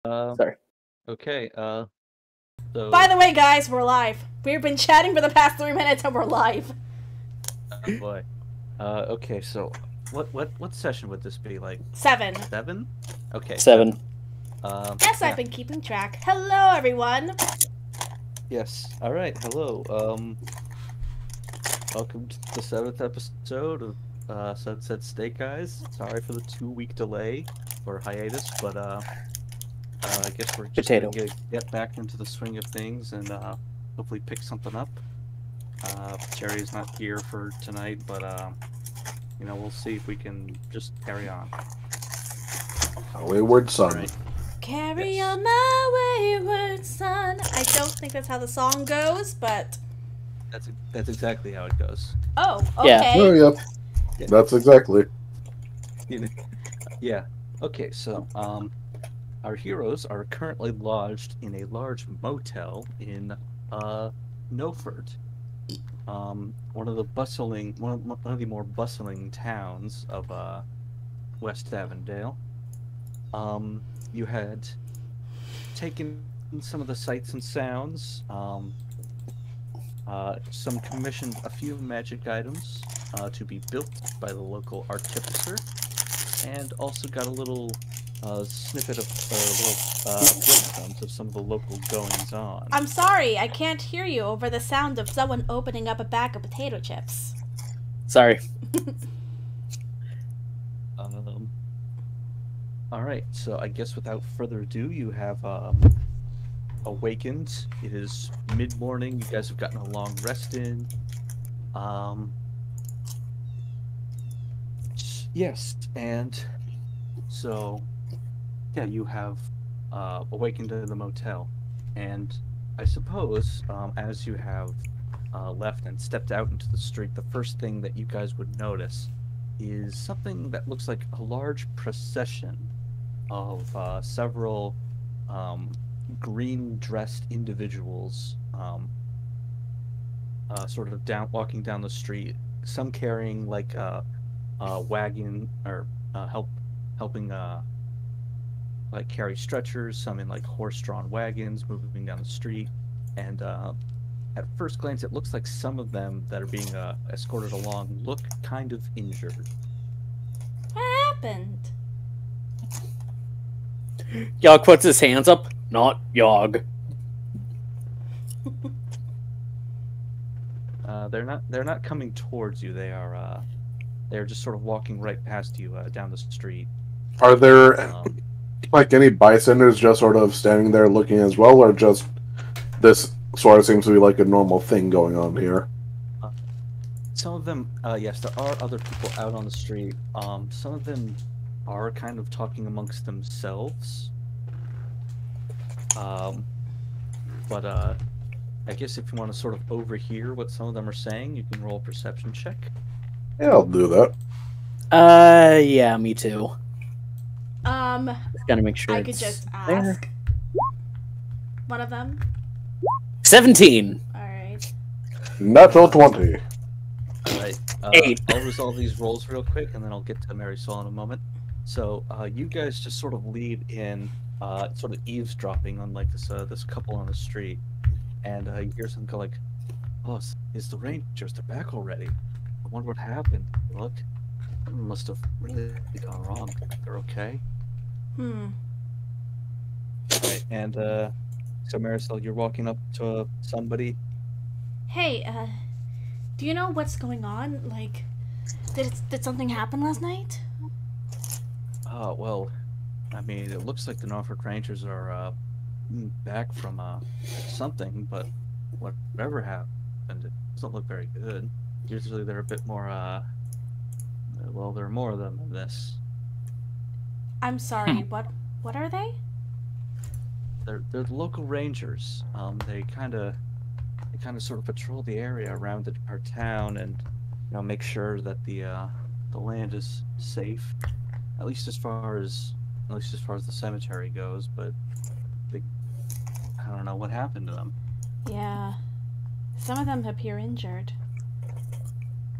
Sorry. Okay, so... By the way, guys, we're live. We've been chatting for the past 3 minutes and we're live. Oh boy. Okay, so what session would this be? Like 7. 7? Okay. 7. Yes, yeah. I've been keeping track. Hello, everyone. Yes. All right. Hello. Welcome to the 7th episode of Sunset Steak Guys. Sorry for the 2-week delay or hiatus, but I guess we're just gonna get back into the swing of things and hopefully pick something up. Cherry is not here for tonight, but you know, we'll see if we can just carry on. A wayward son. Right. Carry on my wayward son. I don't think that's how the song goes, but That's exactly how it goes. oh, Yeah. okay. Oh, yep. Yeah. That's exactly. Yeah. Okay, so our heroes are currently lodged in a large motel in Knowford. One of the more bustling towns of West Avendale. You had taken some of the sights and sounds, commissioned a few magic items to be built by the local artificer, and also got a little snippet of breadcrumbs of some of the local goings on. I'm sorry, I can't hear you over the sound of someone opening up a bag of potato chips. Sorry. Alright, so I guess without further ado, you have awakened. It is mid-morning. You guys have gotten a long rest in. Yes, and so yeah, you have awakened in the motel, and I suppose as you have left and stepped out into the street, the first thing that you guys would notice is something that looks like a large procession of several green-dressed individuals sort of walking down the street, some carrying like a wagon or helping like carry stretchers, some in like horse-drawn wagons moving down the street, and at first glance it looks like some of them that are being escorted along look kind of injured. What happened? Yogg puts his hands up. Not Yogg. They're not coming towards you. They're just sort of walking right past you down the street. Are there like any bystanders just sort of standing there looking as well, or just this sort of seems to be like a normal thing going on here? Some of them, yes, there are other people out on the street. Some of them are kind of talking amongst themselves. But I guess if you want to sort of overhear what some of them are saying, you can roll a perception check. Yeah, I'll do that. Yeah, me too. Just gotta make sure I it's could just ask there. one of them. 17. Alright. Natural 20. Alright, 8. I'll resolve these rolls real quick, and then I'll get to Marisol in a moment. So, you guys just sort of lead in, sort of eavesdropping on like this couple on the street, and you hear something go like, "Oh, it's the Rangers. They're back already. I wonder what happened. Look, something must have really gone wrong. They're okay." Right, and so Marisol, you're walking up to somebody. Hey, do you know what's going on? Like, did something happen last night? Well, I mean, it looks like the Norfolk Rangers are back from something, but whatever happened, it doesn't look very good. Usually they're a bit more, well, there are more of them than this. I'm sorry, what are they? They're the local Rangers. They kind of sort of patrol the area around our town, and you know, make sure that the land is safe, at least as far as the cemetery goes. But I don't know what happened to them. Yeah, some of them appear injured.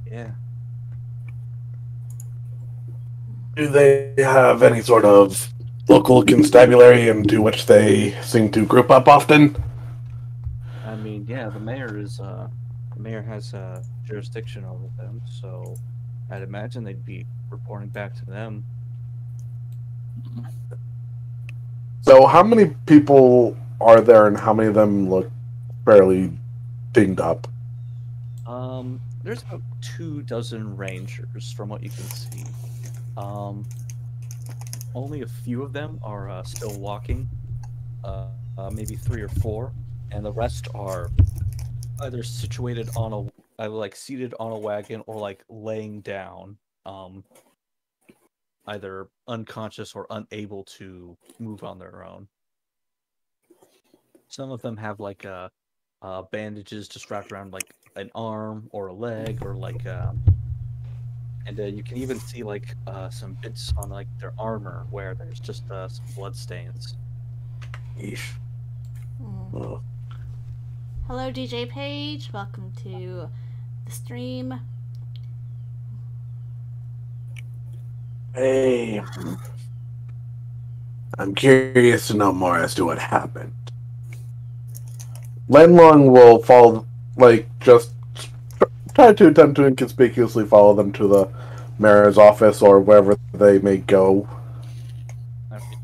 Yeah. Do they have any sort of local constabulary into which they seem to group up often? I mean, yeah, the mayor has jurisdiction over them, so I'd imagine they'd be reporting back to them. So how many people are there, and how many of them look fairly dinged up? There's about 24 rangers from what you can see. Only a few of them are still walking, maybe 3 or 4, and the rest are either situated on either seated on a wagon or laying down, either unconscious or unable to move on their own. Some of them have bandages just wrapped around an arm or a leg, or and you can even see some bits on their armor where there's just some blood stains. Yeesh. Mm. Hello, DJ Page. Welcome to the stream. Hey, I'm curious to know more as to what happened. Lenlong will follow, just try to attempt to inconspicuously follow them to the mayor's office or wherever they may go.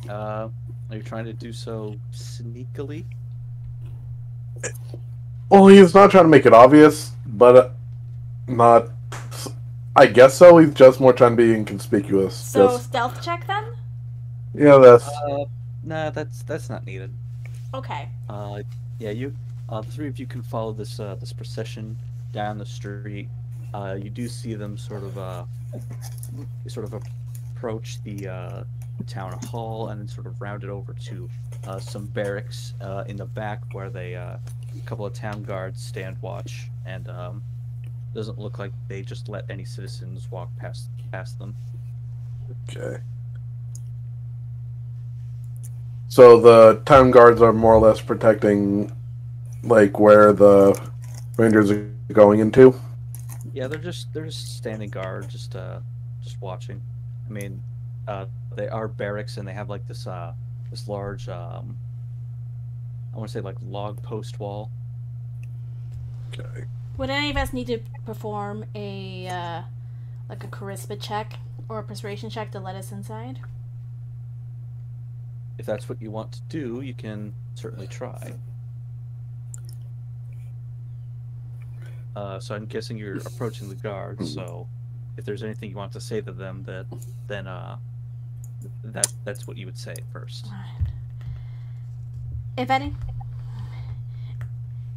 Are you trying to do so sneakily? Well, he's not trying to make it obvious, but not. I guess so. He's just more trying to be inconspicuous. So stealth check then? Yeah, that's. Nah, that's not needed. Okay. Yeah, the 3 of you can follow this procession down the street. You do see them sort of approach the town hall and then sort of round it over to some barracks in the back where a couple of town guards stand watch, and doesn't look like they just let any citizens walk past them. Okay. So the town guards are more or less protecting, where the rangers are going into. Yeah, they're just standing guard, just watching. I mean, they are barracks, and they have this large I want to say log post wall. Okay. Would any of us need to perform a a charisma check or a persuasion check to let us inside? If that's what you want to do, you can certainly try. So I'm guessing you're approaching the guards, so if there's anything you want to say to them, then that's what you would say first. Right. If any.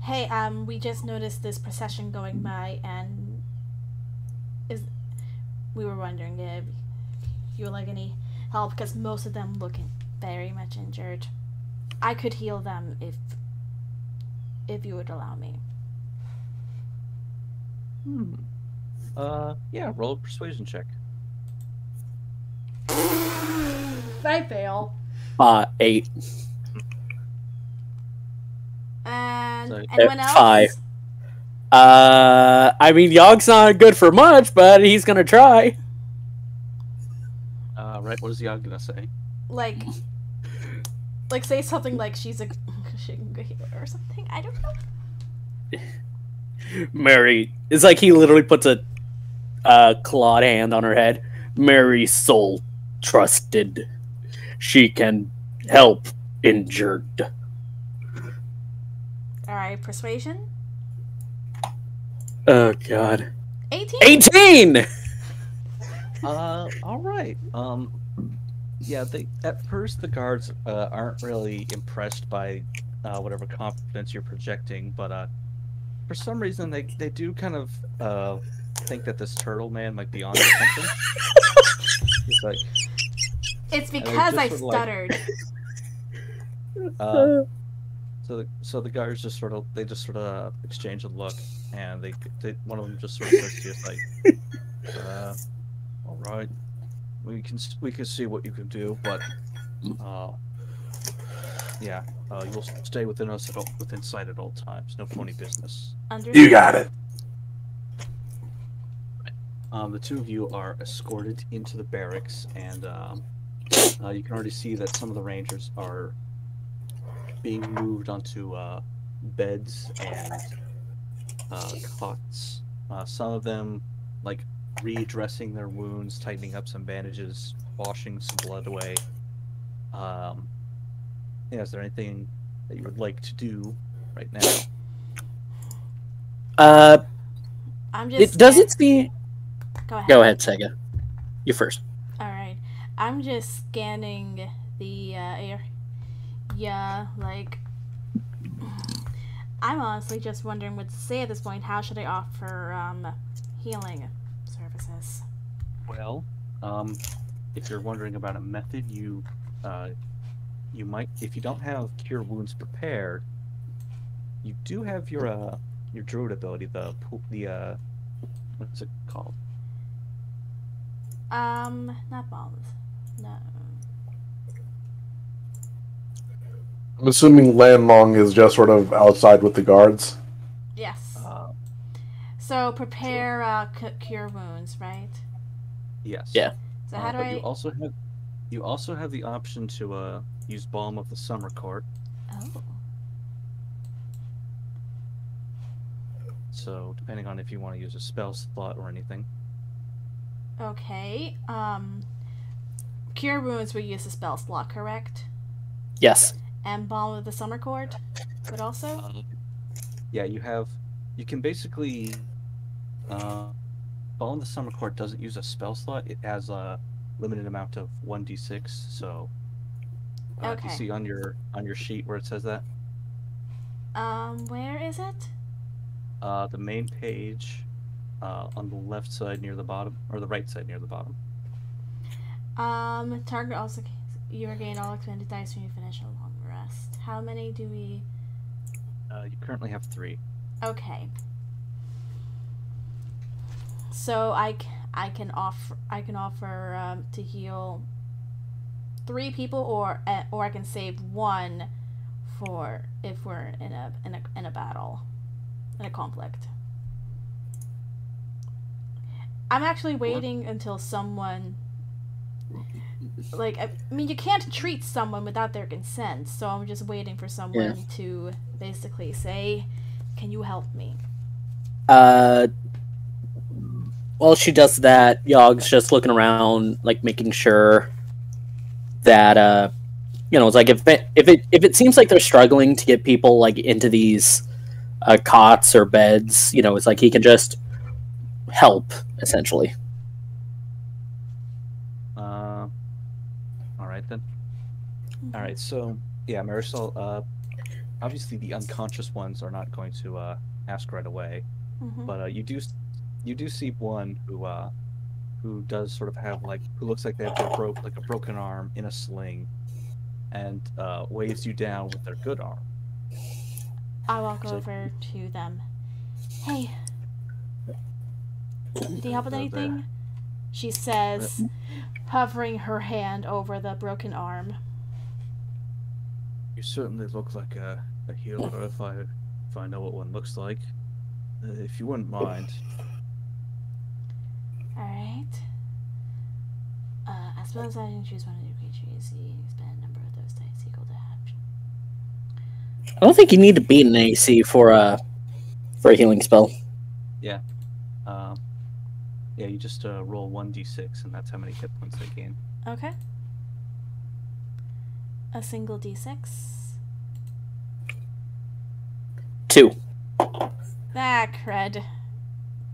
Hey, we just noticed this procession going by, and we were wondering if you would like any help, because most of them looking very much injured. I could heal them if you would allow me. Yeah, roll a persuasion check. I fail. 8. And So, anyone else? 5. I mean, Yogg's not good for much, but he's gonna try. Right, what is Yog gonna say? Like say something like she's a healer or something. I don't know. Mary, it's like he literally puts a clawed hand on her head. Mary's soul trusted. She can help injured. Alright, persuasion? Oh, God. 18? 18! Alright. Yeah, at first the guards aren't really impressed by whatever confidence you're projecting, but for some reason they do kind of think that this turtle man might be on something. He's like, it's because I stuttered. So the guards just sort of exchange a look, and they one of them just sort of says to you like, all right, we can see what you can do, but yeah, you'll stay within sight at all times. No phony business. Understood. You got it. The 2 of you are escorted into the barracks, and You can already see that some of the rangers are being moved onto beds and cots. Some of them, like, redressing their wounds, tightening up some bandages, washing some blood away. Yeah, is there anything that you would like to do right now? I'm just. It does it seem. Go ahead. Go ahead, Sega. You first. All right. I'm just scanning the air. Yeah, like. I'm honestly just wondering what to say at this point. How should I offer healing services? Well, if you're wondering about a method, you might, if you don't have cure wounds prepared, you do have your druid ability, the what's it called? Not bombs. No. I'm assuming Landlong is just sort of outside with the guards. Yes. So prepare cure wounds, right? Yes. Yeah. So how do but I? you also have the option to use Balm of the Summer Court. Oh. So depending on if you want to use a spell slot or anything. Okay. Cure wounds would use a spell slot, correct? Yes. And Balm of the Summer Court would also. Yeah, you can basically. Balm of the Summer Court doesn't use a spell slot. It has a limited amount of 1d6. So. Okay. You see on your sheet where it says that. Where is it? The main page, on the left side near the bottom, or the right side near the bottom. Target also. You regain all expended dice when you finish a long rest. How many do we? You currently have 3. Okay. So I can offer to heal 3 people, or I can save 1 for if we're in a battle, in a conflict. I'm actually waiting until someone. Like, I mean, you can't treat someone without their consent, so I'm just waiting for someone to basically say, "Can you help me?" While she does that, Yogg's just looking around, like making sure that it's like if it seems like they're struggling to get people like into these cots or beds, it's like he can just help essentially. All right then. All right, so yeah, Marisol. Obviously, the unconscious ones are not going to ask right away, but you do see one who does sort of have who looks like they have a broken arm in a sling, and waves you down with their good arm. I walk over to them. Hey, do you help with anything? She says, hovering her hand over the broken arm. You certainly look like a healer if I know what one looks like. If you wouldn't mind. Alright. I suppose I didn't choose one of your creatures. You spend a number of those dice equal to half. I don't think you need to beat an AC for a healing spell. Yeah. Yeah, you just roll 1d6, and that's how many hit points they gain. Okay. A single d6. 2. Ah, crud.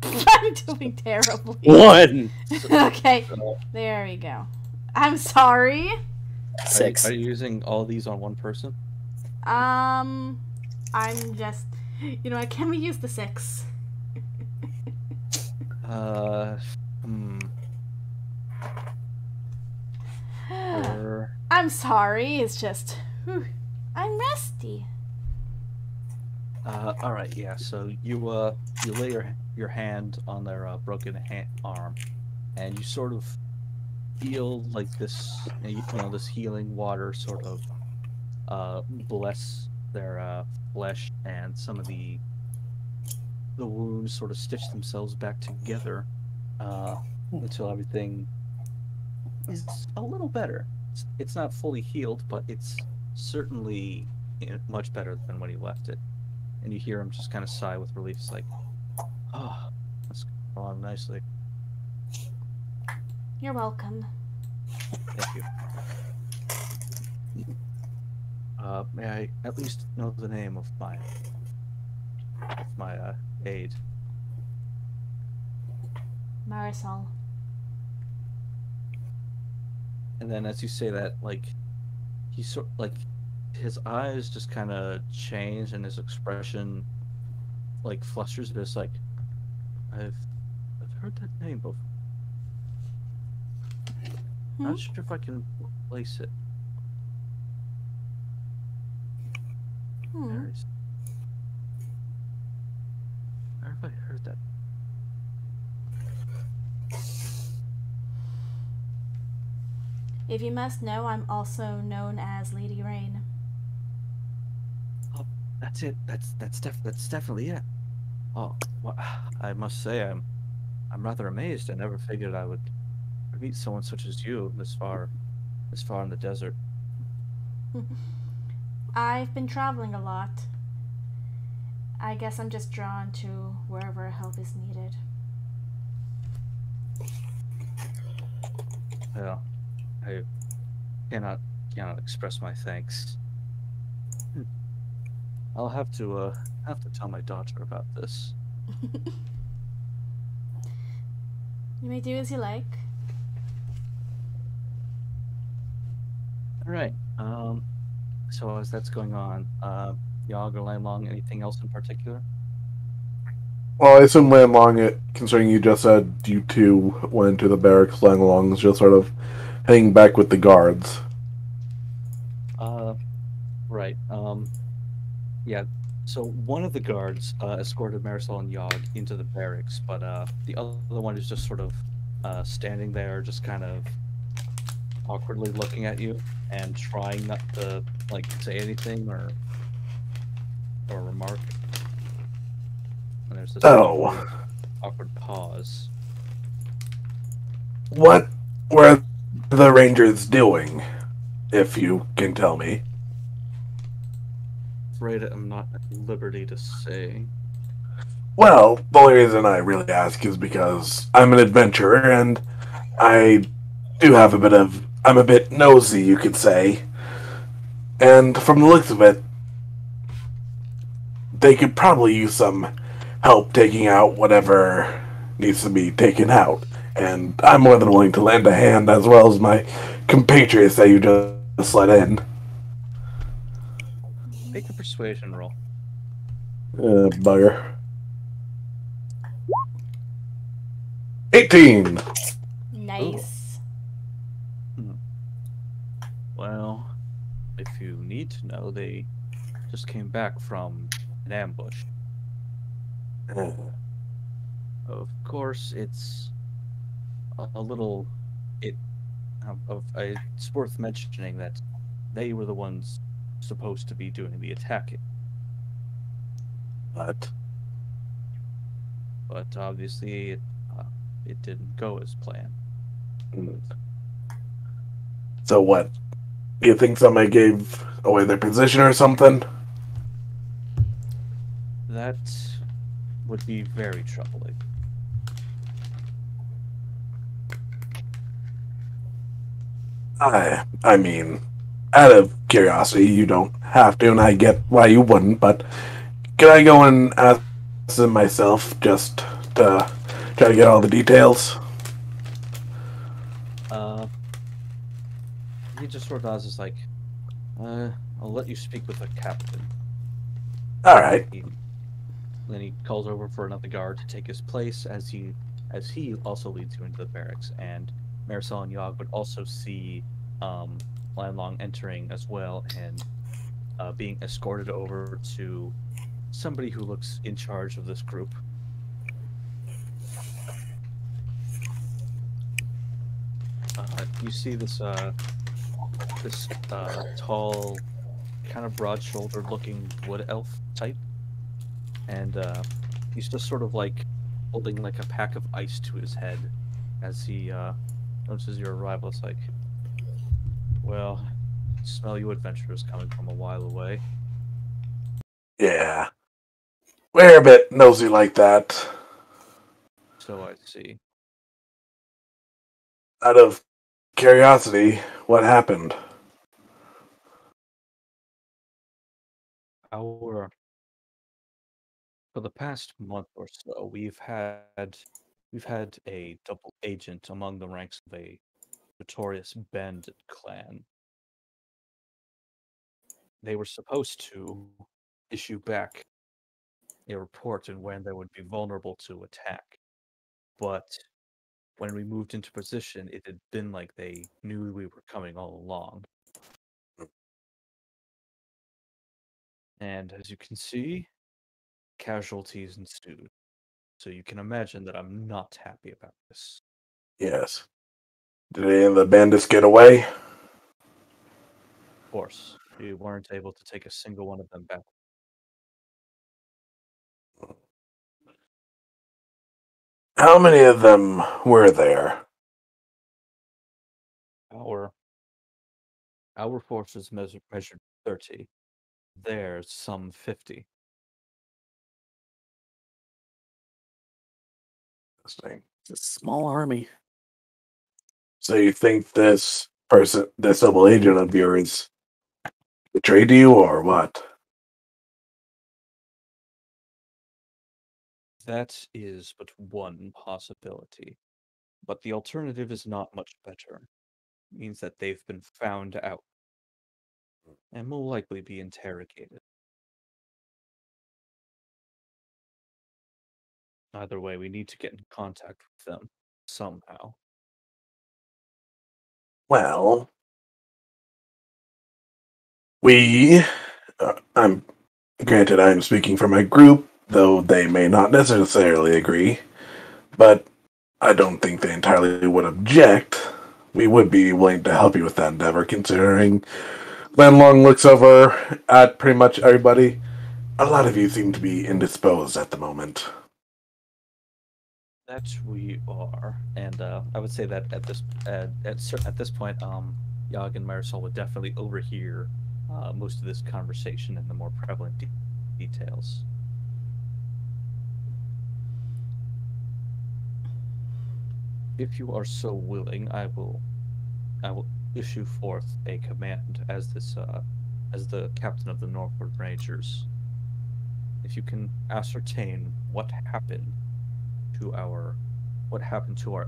I'm doing terribly. 1. Okay, there we go. I'm sorry. 6. Are you using all these on one person? I'm just, can we use the 6? I'm sorry, it's just, I'm rusty. All right, yeah. So you lay your hand on their broken arm, and you sort of feel like this, this healing water sort of bless their flesh, and some of the wounds sort of stitch themselves back together until everything is a little better. it's not fully healed, but it's certainly much better than when he left it. And you hear him just kind of sigh with relief. It's like, oh, that's going along nicely. You're welcome. Thank you. May I at least know the name of my aide? Marisol. And then as you say that, like, he his eyes just kind of change and his expression like flusters, but it's like, I've heard that name before. Not sure if I can place it. Where have I heard that? If you must know, I'm also known as Lady Rain. Oh, that's it. That's definitely it. Oh, well, I must say I'm rather amazed. I never figured I would meet someone such as you this far in the desert. I've been traveling a lot. I guess I'm just drawn to wherever help is needed. Well, I cannot express my thanks. I'll have to tell my daughter about this. You may do as you like. All right. So as that's going on, Yogg or Lanlong, anything else in particular? Well, I assume Landlong, considering you just said you two went into the barracks, Landlong is just sort of hanging back with the guards. Right. Yeah. So one of the guards escorted Marisol and Yogg into the barracks, but the other one is just sort of standing there, just kind of awkwardly looking at you and trying not to like say anything or remark. And there's this awkward pause. What were the Rangers doing, if you can tell me? Afraid I'm not at liberty to say. Well, the only reason I really ask is because I'm an adventurer and I do have I'm a bit nosy, you could say. And from the looks of it, they could probably use some help taking out whatever needs to be taken out. And I'm more than willing to lend a hand, as well as my compatriots that you just let in. Make a persuasion roll. Bugger. 18! Nice. Well, if you need to know, they just came back from an ambush. Of course, it's it's worth mentioning that they were the ones supposed to be doing the attacking. But obviously it didn't go as planned. So what? You think somebody gave away their position or something? That would be very troubling. I mean, out of curiosity, you don't have to, and I get why you wouldn't, but can I go and ask them myself just to try to get all the details? He just sort of does is like, I'll let you speak with the captain. Alright. Then he calls over for another guard to take his place as he also leads you into the barracks, and Marisol and Yogg would also see Landlong entering as well and being escorted over to somebody who looks in charge of this group. You see this tall, kind of broad-shouldered looking wood elf type, and he's just sort of like holding like a pack of ice to his head as he notices your arrival. It's like, Well, smell you adventurers coming from a while away. Yeah. We're a bit nosy like that. So I see. Out of curiosity, what happened? For the past month or so, we've had a double agent among the ranks of a notorious bandit clan. They were supposed to issue back a report on when they would be vulnerable to attack. But when we moved into position, it had been like they knew we were coming all along. And as you can see, casualties ensued. So you can imagine that I'm not happy about this. Yes. Did any of the bandits get away? Of course, we weren't able to take a single one of them back. How many of them were there? Our forces measured 30. Theirs some 50. Interesting. It's a small army. So you think this double agent of yours, betrayed you or what? That is but one possibility. But the alternative is not much better. It means that they've been found out and will likely be interrogated. Either way, we need to get in contact with them somehow. Well, I'm granted I'm speaking for my group, though they may not necessarily agree, but I don't think they entirely would object. We would be willing to help you with that endeavor, considering Landlong looks over at pretty much everybody. A lot of you seem to be indisposed at the moment. That we are, and I would say that at this point, Yag and Marisol would definitely overhear most of this conversation and the more prevalent details. If you are so willing, I will issue forth a command as the captain of the Northward Rangers. If you can ascertain what happened to our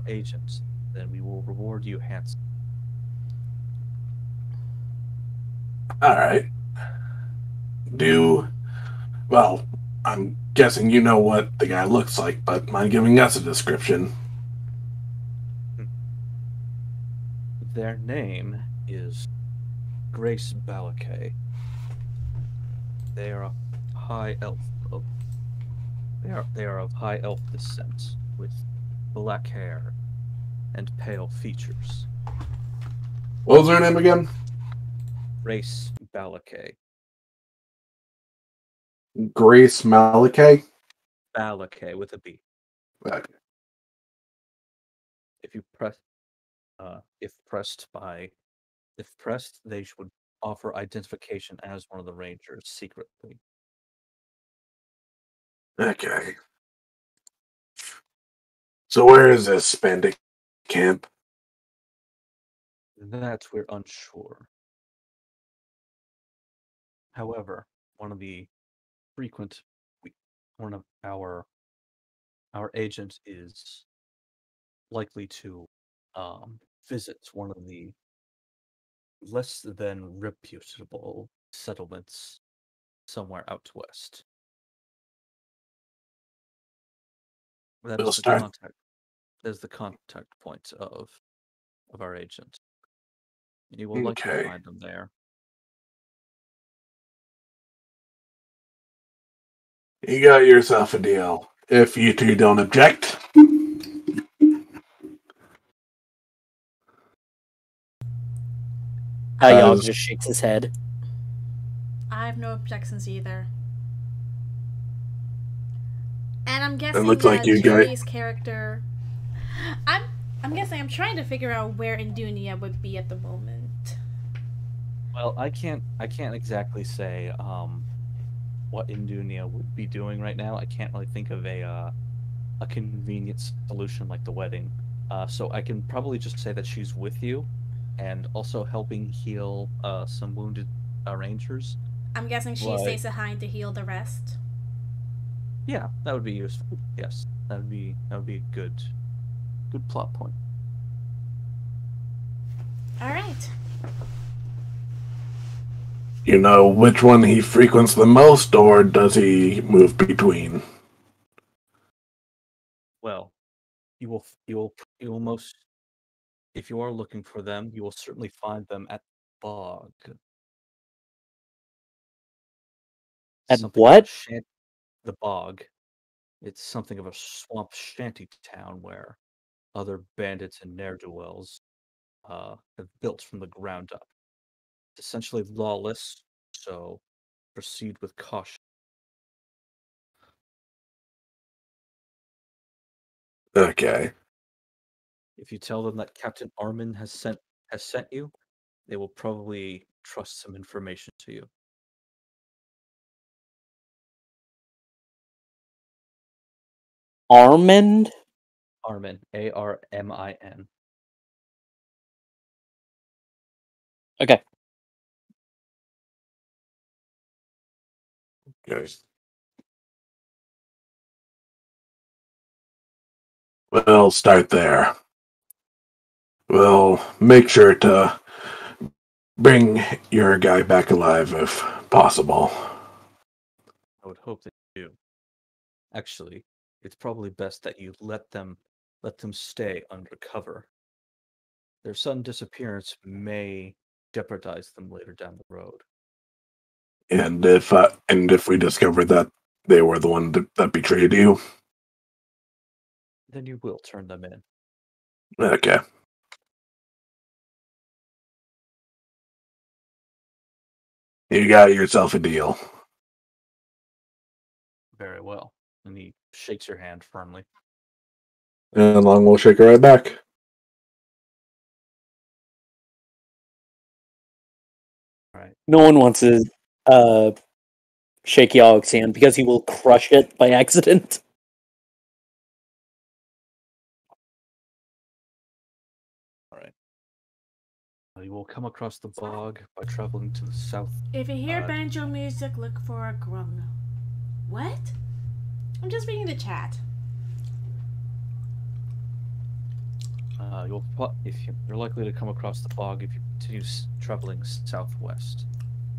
agents, then we will reward you handsomely. All right. Well, I'm guessing you know what the guy looks like, but mind giving us a description? Their name is Grace Balakay. They are a high elf. They are of high elf descent, with black hair and pale features. What was her name again? Grace Balakay. Grace Malakay? Balakay with a B. Okay. If you press, if pressed, they should offer identification as one of the Rangers secretly. Okay. So where is this bandit camp? That we're unsure. However, one of our agent is likely to visit one of the less than reputable settlements somewhere out west. That is the contact point of our agent. You will likely find them there. You got yourself a deal. If you two don't object. Y'all just shakes his head. I have no objections either. And I'm guessing looks that like you Jerry's character. I'm guessing I'm trying to figure out where Indunia would be at the moment. Well, I can't exactly say what Indunia would be doing right now. I can't really think of a convenient solution like the wedding. So I can probably just say that she's with you, and also helping heal some wounded rangers. I'm guessing she But stays behind to heal the rest. yeah, that would be useful. Yes, that would be a good plot point. All right. You know which one he frequents the most, or does he move between? Well, you will most if you are looking for them, you will certainly find them at the bog. At Something of a what? the bog. It's something of a swamp shanty town where other bandits and ne'er-do-wells have built from the ground up. It's essentially lawless, so proceed with caution. Okay. If you tell them that Captain Armin has sent you, they will probably trust some information to you. Armand? Armin, Armin. Okay. Okay. We'll start there. We'll make sure to bring your guy back alive if possible. I would hope that you do. Actually, it's probably best that you let them stay undercover. Their sudden disappearance may jeopardize them later down the road. And if we discover that they were the one that betrayed you, Then you will turn them in. okay. You got yourself a deal. Very well. And he shakes your hand firmly. And Long will shake her right back. All right. No one wants to shake Yog's hand because he will crush it by accident. All right. You will come across the bog by traveling to the south. If you hear banjo music, look for a groan. What? I'm just reading the chat. You're likely to come across the bog if you continue traveling southwest.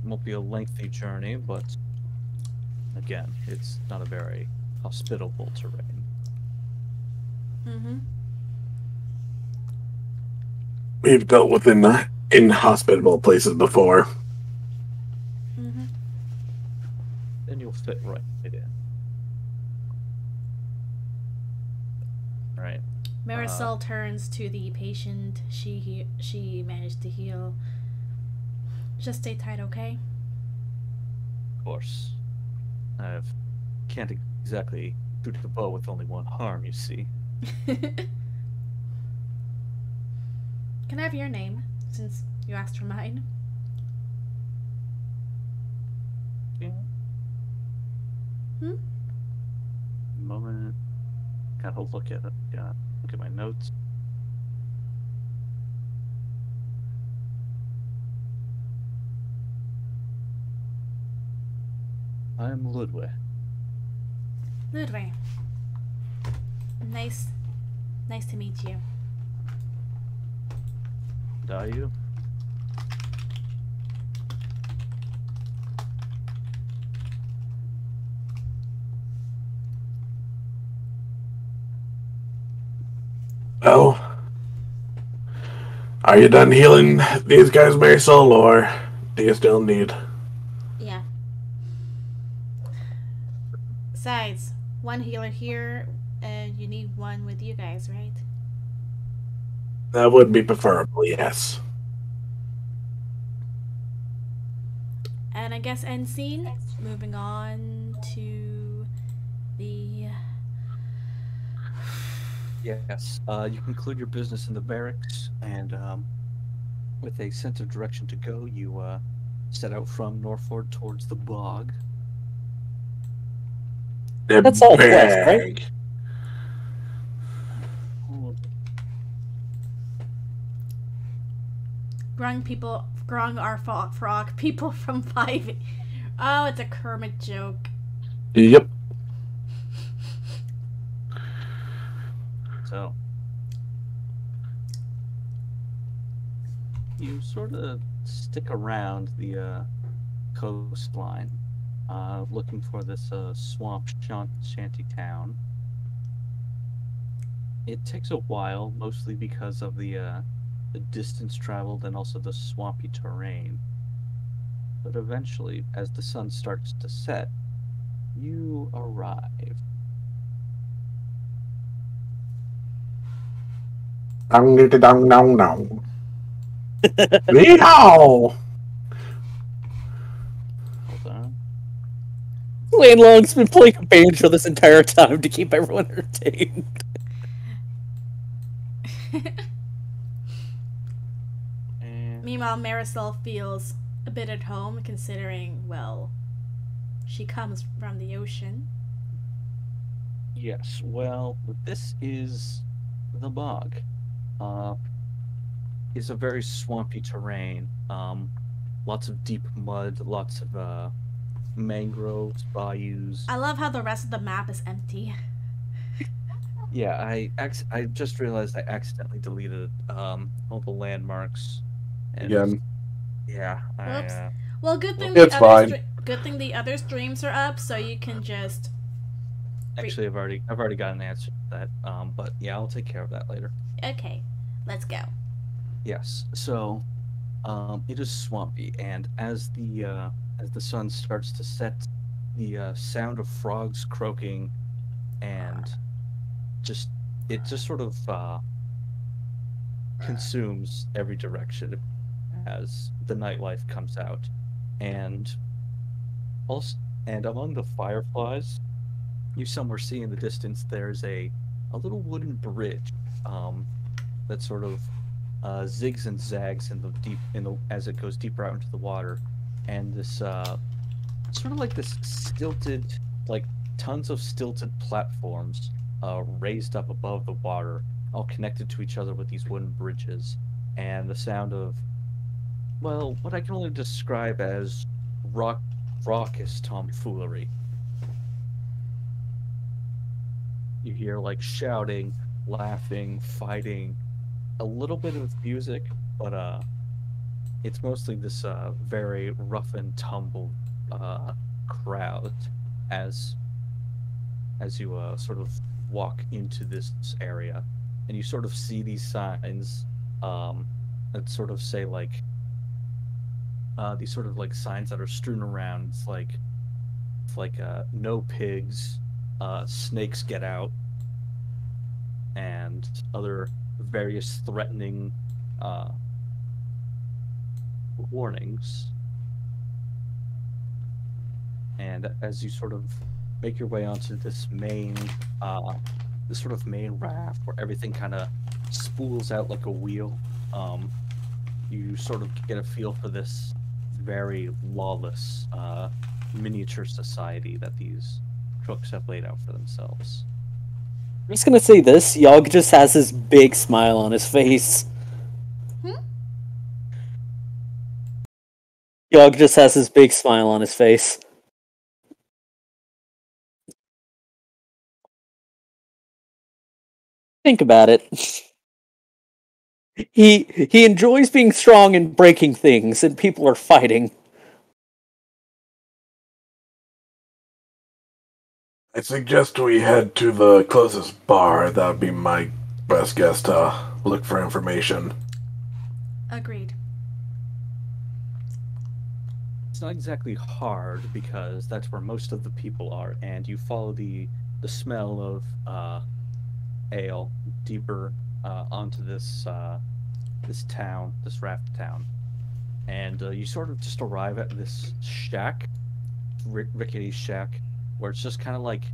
It won't be a lengthy journey, but again, it's not a very hospitable terrain. Mm-hmm. We've dealt with inhospitable places before. Mm-hmm. Then you'll fit right in. All right. Marisol turns to the patient she managed to heal. Just stay tight, okay? Of course. Can't exactly shoot the bow with only one arm, you see. Can I have your name, since you asked for mine? Yeah. Hmm? Moment. Gotta look at it. Yeah. Look at my notes. I'm Ludwig. Ludwig. Nice to meet you. And are you? Well, are you done healing these guys, Marisol, or do you still need? Yeah. Besides, one healer here, you need one with you guys, right? That would be preferable, yes. And I guess end scene. Moving on to the. Yes. You conclude your business in the barracks, and with a sense of direction to go, you set out from Norford towards the bog. That's all west, right? Grung our frog people from 5. Oh, it's a Kermit joke. Yep. So you sort of stick around the coastline, looking for this swamp shanty town. It takes a while, mostly because of the distance traveled and also the swampy terrain. But eventually, as the sun starts to set, you arrive. Dong dong dong. Yeehaw! Hold on. Landlong's been playing a banjo this entire time to keep everyone entertained. Meanwhile, Marisol feels a bit at home, considering, well, she comes from the ocean. Yes, well, this is the bog. It's a very swampy terrain. Lots of deep mud, lots of mangroves, bayous. I love how the rest of the map is empty. Yeah, I just realized I accidentally deleted all the landmarks. And Again. Yeah. Whoops. Well, good thing It's fine. Good thing the other streams are up, so you can just. Actually, I've already got an answer to that. But yeah, I'll take care of that later. Okay, let's go. Yes. So, it is swampy, and as the sun starts to set, the sound of frogs croaking, and it just sort of consumes every direction as the nightlife comes out, and among the fireflies, you somewhere see in the distance there's a little wooden bridge that sort of zigs and zags as it goes deeper out into the water, and this sort of like this stilted, like tons of stilted platforms raised up above the water, all connected to each other with these wooden bridges, and the sound of, well, what I can only describe as raucous tomfoolery. You hear like shouting, laughing, fighting, a little bit of music, but it's mostly this very rough and tumble crowd as you sort of walk into this area, and you sort of see these signs that sort of say like these sort of like signs that are strewn around. It's like no pigs, snakes get out, and other various threatening warnings. And as you sort of make your way onto this sort of main raft where everything kind of spools out like a wheel, you sort of get a feel for this very lawless miniature society that these crooks have laid out for themselves. I'm just gonna say this, Yogg just has this big smile on his face. Yogg just has this big smile on his face. Think about it. He enjoys being strong and breaking things, and people are fighting. I suggest we head to the closest bar. That would be my best guess to look for information. Agreed. It's not exactly hard because that's where most of the people are, and you follow the smell of ale deeper onto this town, this raft town, and you sort of just arrive at this shack, rickety shack, where it's just kind of like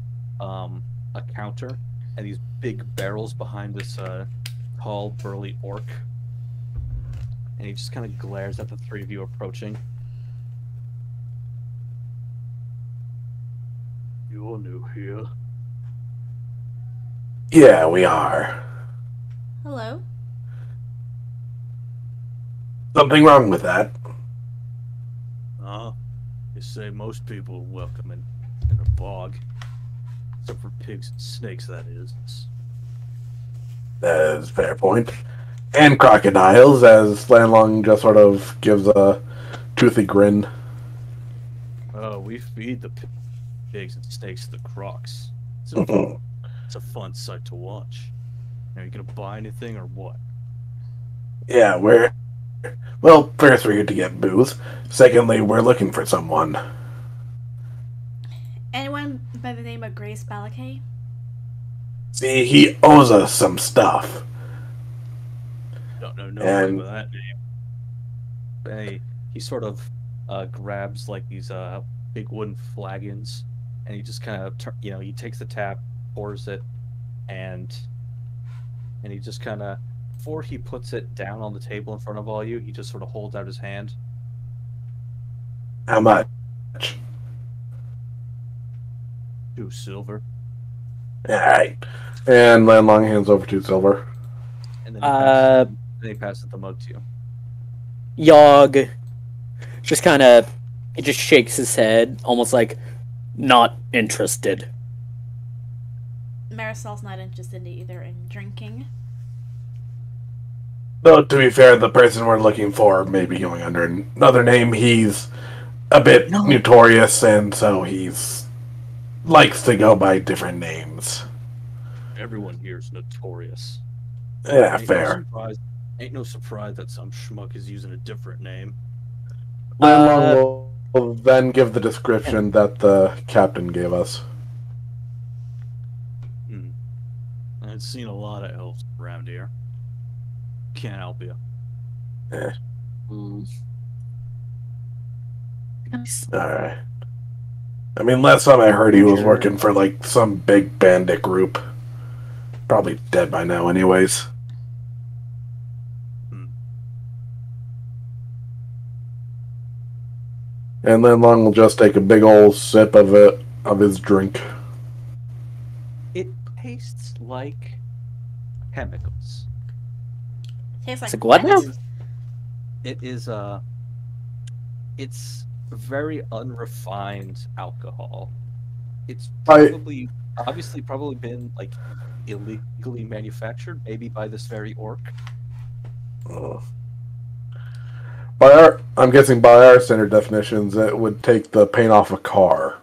a counter and these big barrels behind this tall, burly orc. and he just kind of glares at the three of you approaching. You're new here. Yeah, we are. Hello. Something wrong with that? They say most people are welcome in a bog. Except for pigs and snakes, that is. That is a fair point. And crocodiles, as Landlong just sort of gives a toothy grin. Oh, we feed the pigs and snakes to the crocs. It's a fun sight to watch. Are you gonna buy anything or what? Yeah, well, first we're here to get booze. Secondly, we're looking for someone. Anyone by the name of Grace Balakay? See, he owes us some stuff. Don't know And- by that name. He sort of grabs like these big wooden flagons, and he just kind of he takes the tap, pours it, and he just kind of, before he puts it down on the table in front of all you, he just sort of holds out his hand. How much? 2 silver. Alright. And Landlong hands over 2 silver. And then he passes the mug to you. Yogg just kind of, it just shakes his head, almost like not interested. Marisol's not interested either in drinking. Though, to be fair, the person we're looking for may be going under another name. He's a bit notorious, and so he's likes to go by different names. Everyone here is notorious. Yeah, fair. Ain't no surprise that some schmuck is using a different name. Landlong will then give the description that the captain gave us. I've seen a lot of elves around here. Can't help you. Alright. I mean, last time I heard he was working for, like, some big bandit group. Probably dead by now anyways. And then Long will just take a big old sip of his drink. It tastes like chemicals. Tastes like It's like, what now? It is it's very unrefined alcohol. It's obviously probably been like illegally manufactured, maybe by this very orc. I'm guessing by our standard definitions, it would take the paint off a car.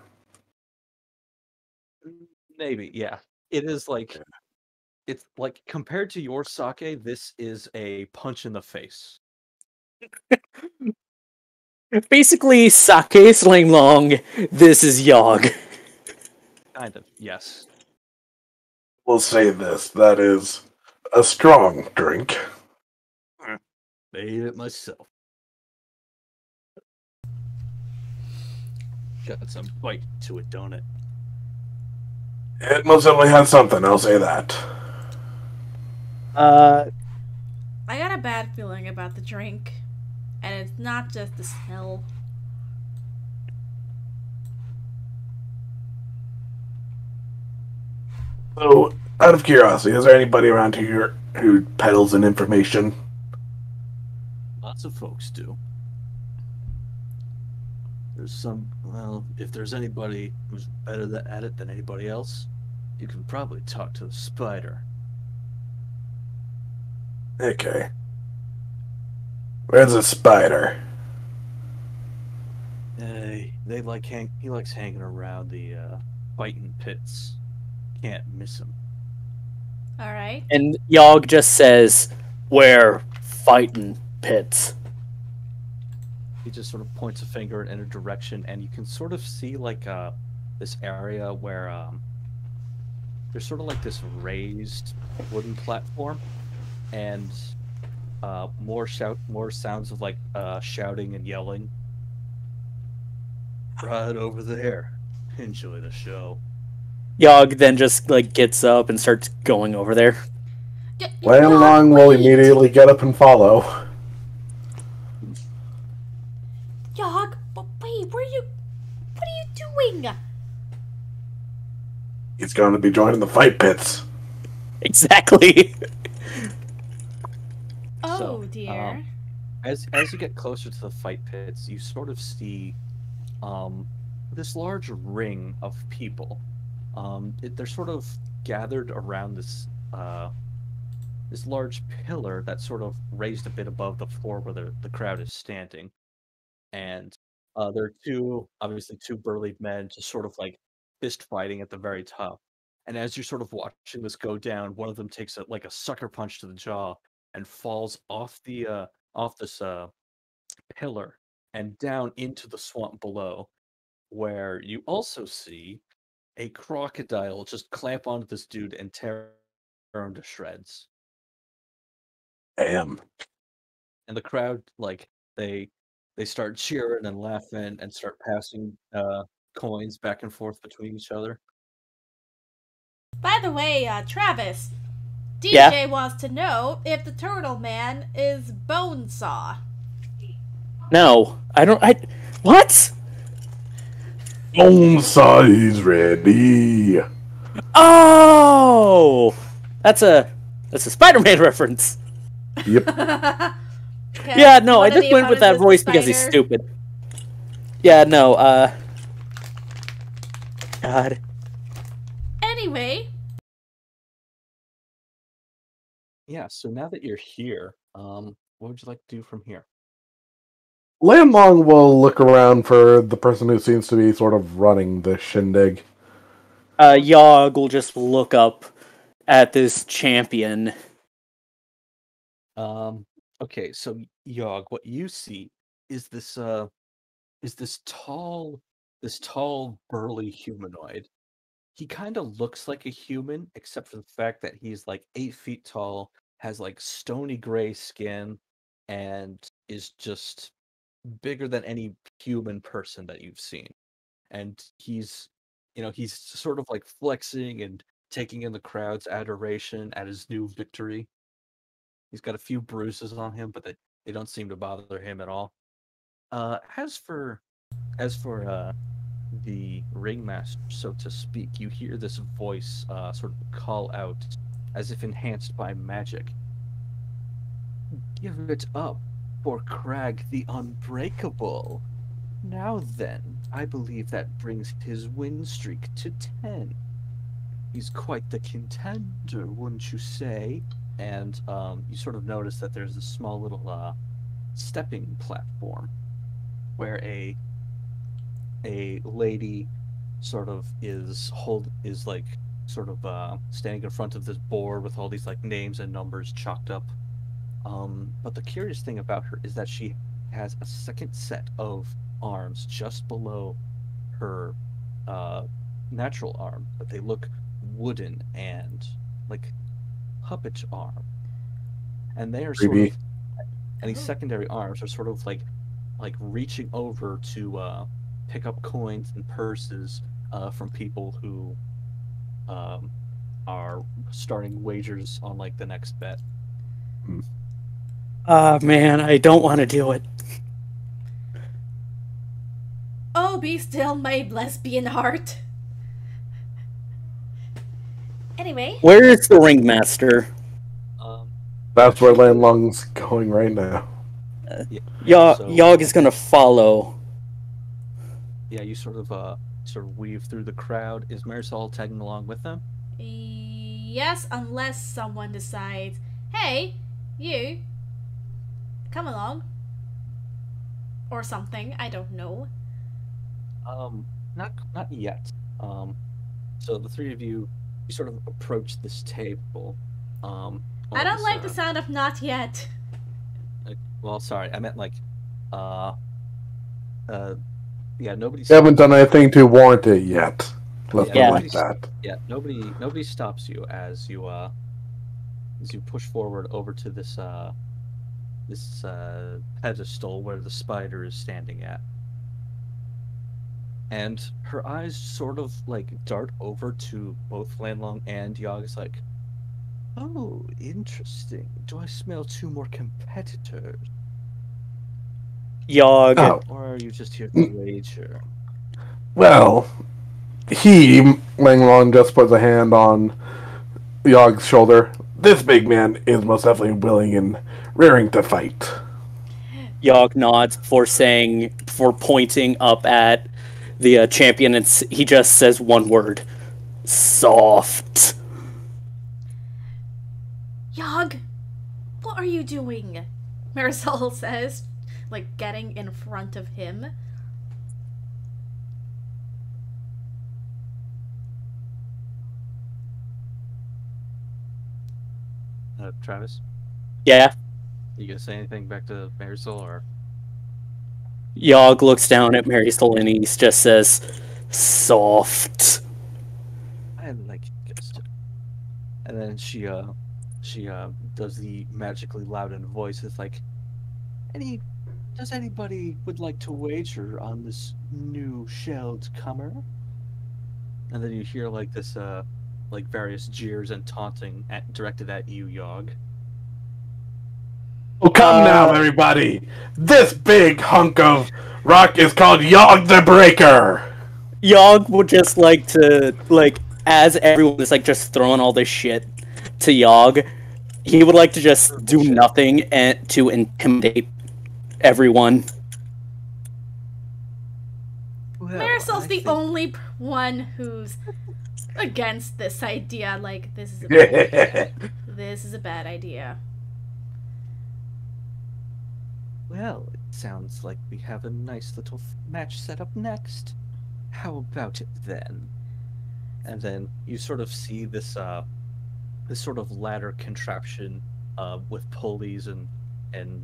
Maybe, yeah. It is like, it's like, compared to your sake, this is a punch in the face. Basically, sake slang long, this is Yogg. Kind of, yes. We'll say this, that is a strong drink. Made it myself. Got some bite to it, don't it? It most certainly has something, I'll say that. I got a bad feeling about the drink, and it's not just the smell. So, out of curiosity, is there anybody around here who peddles in information? Lots of folks do. There's some, well, if there's anybody who's better at it than anybody else, you can probably talk to the spider. Okay. Where's the spider? He likes hanging around the fighting pits. Can't miss him. Alright. And Yogg just says, "We're fighting pits." He just sort of points a finger in a direction, and you can sort of see like this area where there's sort of like this raised wooden platform, and more sounds of like shouting and yelling. Right over there. Enjoy the show. Yogg then just like gets up and starts going over there. Landlong will immediately get up and follow. going to be joining the fight pits. Exactly. Oh So, dear. As you get closer to the fight pits, you sort of see this large ring of people. They're sort of gathered around this large pillar that's sort of raised a bit above the floor where the crowd is standing. And there are obviously two burly men just sort of like fist fighting at the very top. And as you're sort of watching this go down, one of them takes a sucker punch to the jaw and falls off this pillar and down into the swamp below, where you also see a crocodile just clamp onto this dude and tear him to shreds. Damn. And the crowd, like, they start cheering and laughing and start passing coins back and forth between each other. By the way, Travis, DJ Yeah? wants to know if the Turtle Man is Bonesaw. No, I don't. What? Bonesaw is ready. Oh, that's a Spider-Man reference. Yep. Yeah, no, I just went with that voice because he's stupid. Yeah, no, God. Anyway. Yeah, so now that you're here, what would you like to do from here? Landlong will look around for the person who seems to be sort of running the shindig. Yogg will just look up at this champion. Okay, so Yogg, what you see is this tall burly humanoid. He kind of looks like a human, except for the fact that he's like 8 feet tall, has like stony gray skin, and is just bigger than any human person that you've seen. And he's sort of like flexing and taking in the crowd's adoration at his new victory. He's got a few bruises on him, but they don't seem to bother him at all. As for the ringmaster, so to speak, you hear this voice sort of call out, as if enhanced by magic. Give it up for Crag the Unbreakable. Now then, I believe that brings his win streak to 10. He's quite the contender, wouldn't you say? And you sort of notice that there's a small little stepping platform where a lady sort of is standing in front of this board with all these like names and numbers chalked up. But the curious thing about her is that she has a second set of arms just below her natural arm, but they look wooden and like puppet arm, and they are sort of, and these secondary arms are sort of like reaching over to pick up coins and purses from people who are starting wagers on like the next bet. Man, I don't want to do it. Oh, be still, my lesbian heart. Anyway. Where is the ringmaster? That's where Landlong's going right now. Yogg is gonna follow. Yeah, you sort of weave through the crowd. Is Marisol tagging along with them? Yes, unless someone decides, hey, you, come along. Or something, I don't know. Not yet. So the three of you sort of approach this table. I don't like the sound of not yet. Well, sorry, I meant like, yeah, nobody's. You haven't done anything to warrant it yet. Let's put it like that. Yeah, nobody stops you as you push forward over to this pedestal where the spider is standing at. And her eyes sort of like dart over to both Landlong and Yogg. It's like, oh, interesting. Do I smell 2 more competitors? Yogg. Oh. Or are you just here to wager? Well, he, Langlong, just puts a hand on Yog's shoulder. This big man is most definitely willing and raring to fight. Yogg nods before pointing up at the champion, and he just says one word: soft. Yogg, what are you doing? Marisol says, like getting in front of him. Travis, Yeah. you gonna say anything back to Marisol, or? Yogg looks down at Marisol and he just says, soft. I like it, guessed. And then she does the magically loud in voice. It's like, does anybody would like to wager on this new shelled comer? And then you hear like this like various jeers and taunting directed at you, Yogg. Oh, come now, everybody! This big hunk of rock is called Yogg the Breaker! Yogg would just like to, as everyone is just throwing all this shit to Yogg, he would like to just do nothing and to intimidate everyone. Well, Marisol's the only one who's against this idea. Like, this is a bad idea. Well, it sounds like we have a nice little match set up next. How about it then? And then you sort of see this this sort of ladder contraption with pulleys and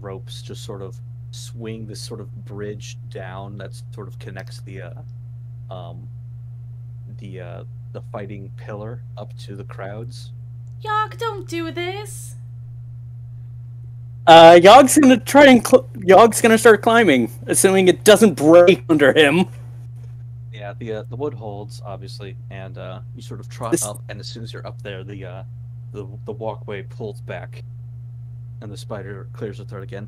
ropes just sort of swing this sort of bridge down that sort of connects the fighting pillar up to the crowds. Yogg, don't do this. Yogg's gonna try and Yogg's gonna start climbing, assuming it doesn't break under him. Yeah, the wood holds obviously, and you sort of trot up, and as soon as you're up there, the walkway pulls back, and the spider clears the throat again.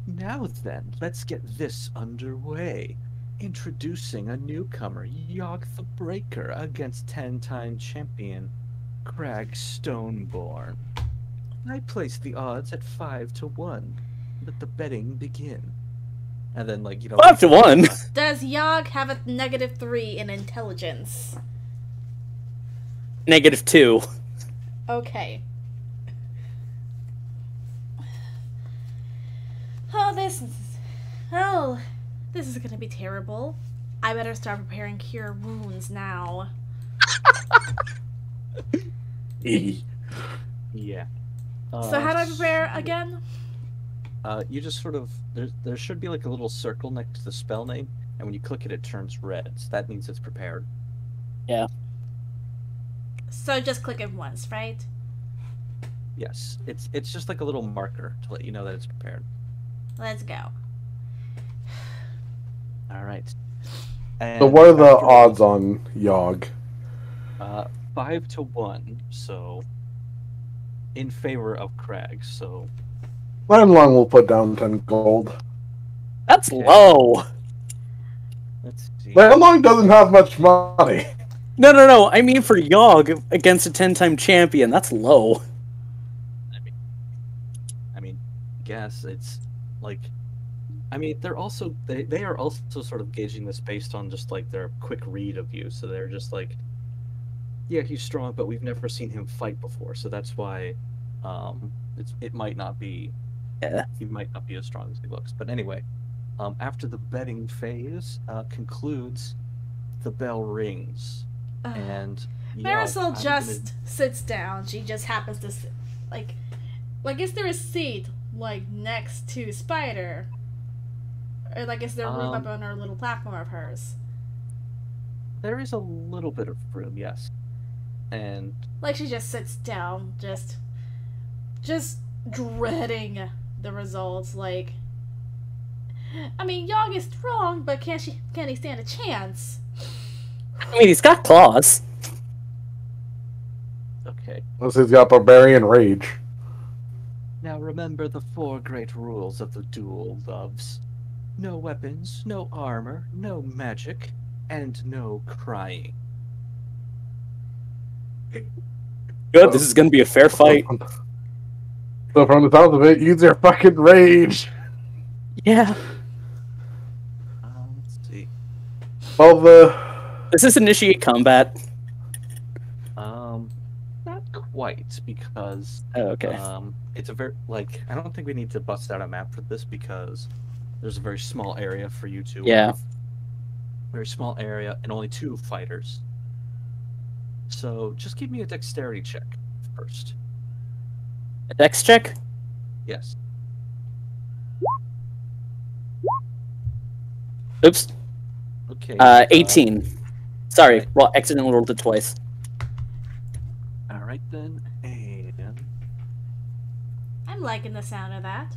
Now then, let's get this underway. Introducing a newcomer, Yogg the Breaker, against 10-time champion Crag Stoneborn. I place the odds at 5-1. Let the betting begin. And then, 5-1. Does Yogg have a -3 in intelligence? -2. Okay. This is gonna be terrible. I better start preparing cure wounds now. yeah. So how do I prepare again? You just sort of there should be like a little circle next to the spell name, and when you click it, it turns red. So that means it's prepared. Yeah. So just click it once, right? Yes, it's just like a little marker to let you know that it's prepared. Let's go. All right. And So what are the odds on Yogg? 5-1. So in favor of Crag. So Long will put down 10 gold. That's low. let's see. Long doesn't have much money. No. I mean, for Yogg against a 10-time champion, that's low. I mean, guess it's like, I mean, they're also they are also sort of gauging this based on just like their quick read of you. So they're just like, yeah, he's strong, but we've never seen him fight before, so that's why it might not be. Yeah. He might not be as strong as he looks. But anyway, after the betting phase concludes, the bell rings, and Marisol just sits down. She just happens to sit, like, is there a seat next to Spider, or is there room up on her little platform of hers? There is a little bit of room, yes, and She just sits down, just dreading the results. I mean, Yogg is strong, but can he stand a chance? I mean, he's got claws. okay. Unless he's got Barbarian Rage. Now remember the 4 great rules of the duel, loves. No weapons, no armor, no magic. and no crying. Good, this is gonna be a fair fight. So from the sounds of it, use your fucking rage. Yeah. Let's see. Well, Does this initiate combat? Not quite, because Oh, okay. it's a very I don't think we need to bust out a map for this because there's a very small area for you to. Yeah. Very small area and only 2 fighters. So just give me a dexterity check first. A dex check? Yes. Oops. Okay. 18. Sorry, well, accidentally rolled it twice. All right then, and I'm liking the sound of that.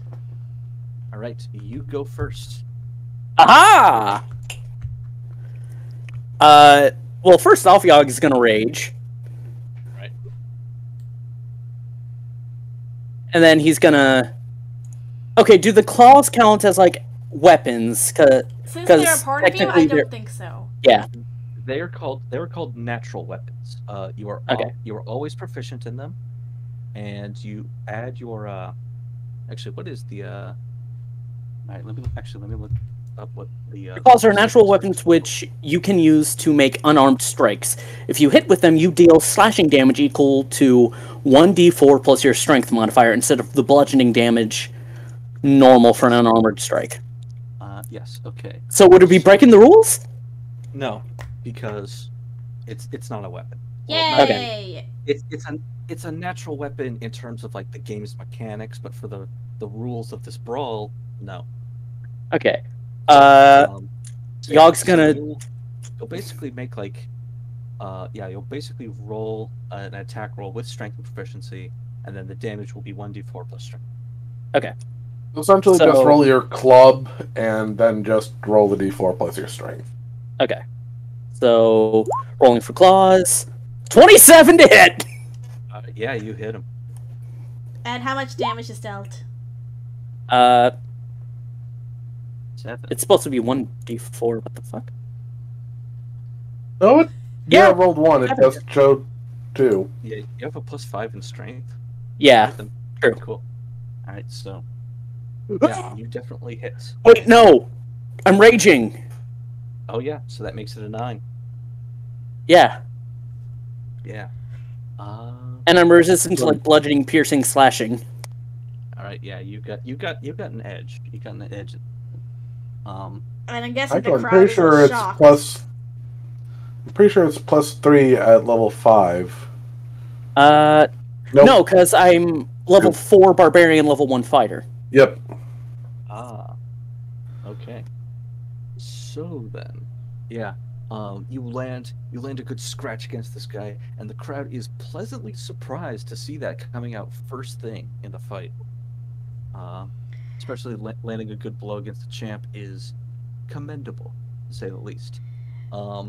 all right, you go first. Aha! Well, first off, Yogg is gonna rage. Right. And then he's gonna... Okay, do the claws count as, like, weapons? Since they're a 'Cause part of you, I technically they're- don't think so. Yeah. They were called natural weapons. You are Okay. you are always proficient in them, and you add your Actually, what is the All right, let me look up what the Claws are natural weapons which you can use to make unarmed strikes. If you hit with them, you deal slashing damage equal to 1d4 plus your strength modifier instead of the bludgeoning damage normal for an unarmored strike. Yes. Okay. So would it be breaking the rules? No, because it's not a weapon. Yay! It's a natural weapon in terms of like the game's mechanics, but for the rules of this brawl, no. Okay. So Yogg's gonna- You'll basically make like, you'll basically roll an attack roll with strength and proficiency, and then the damage will be 1d4 plus strength. essentially So- just roll your club and then just roll the d4 plus your strength. Okay. So, rolling for claws. 27 to hit! Yeah, you hit him. And how much damage is dealt? 7. It's supposed to be 1d4, what the fuck? No, Yeah. I rolled 1. It just showed 2. Yeah, you have a +5 in strength. Yeah, Hit them. true. Cool. All right, so yeah, you definitely hit. Wait, no! I'm raging! Oh yeah, so that makes it a 9. Yeah. Yeah. And I'm resistant to, like, bludgeoning, piercing, slashing. All right, yeah, you got an edge. You got an edge. And I'm guessing Actually, the I'm crowd pretty is sure all it's shocked. plus. I'm pretty sure it's +3 at level 5. Nope. No, because I'm level 4 barbarian, level 1 fighter. Yep. Okay. So then, yeah, you land a good scratch against this guy, and the crowd is pleasantly surprised to see that coming out first thing in the fight. Especially landing a good blow against the champ is commendable, to say the least. Now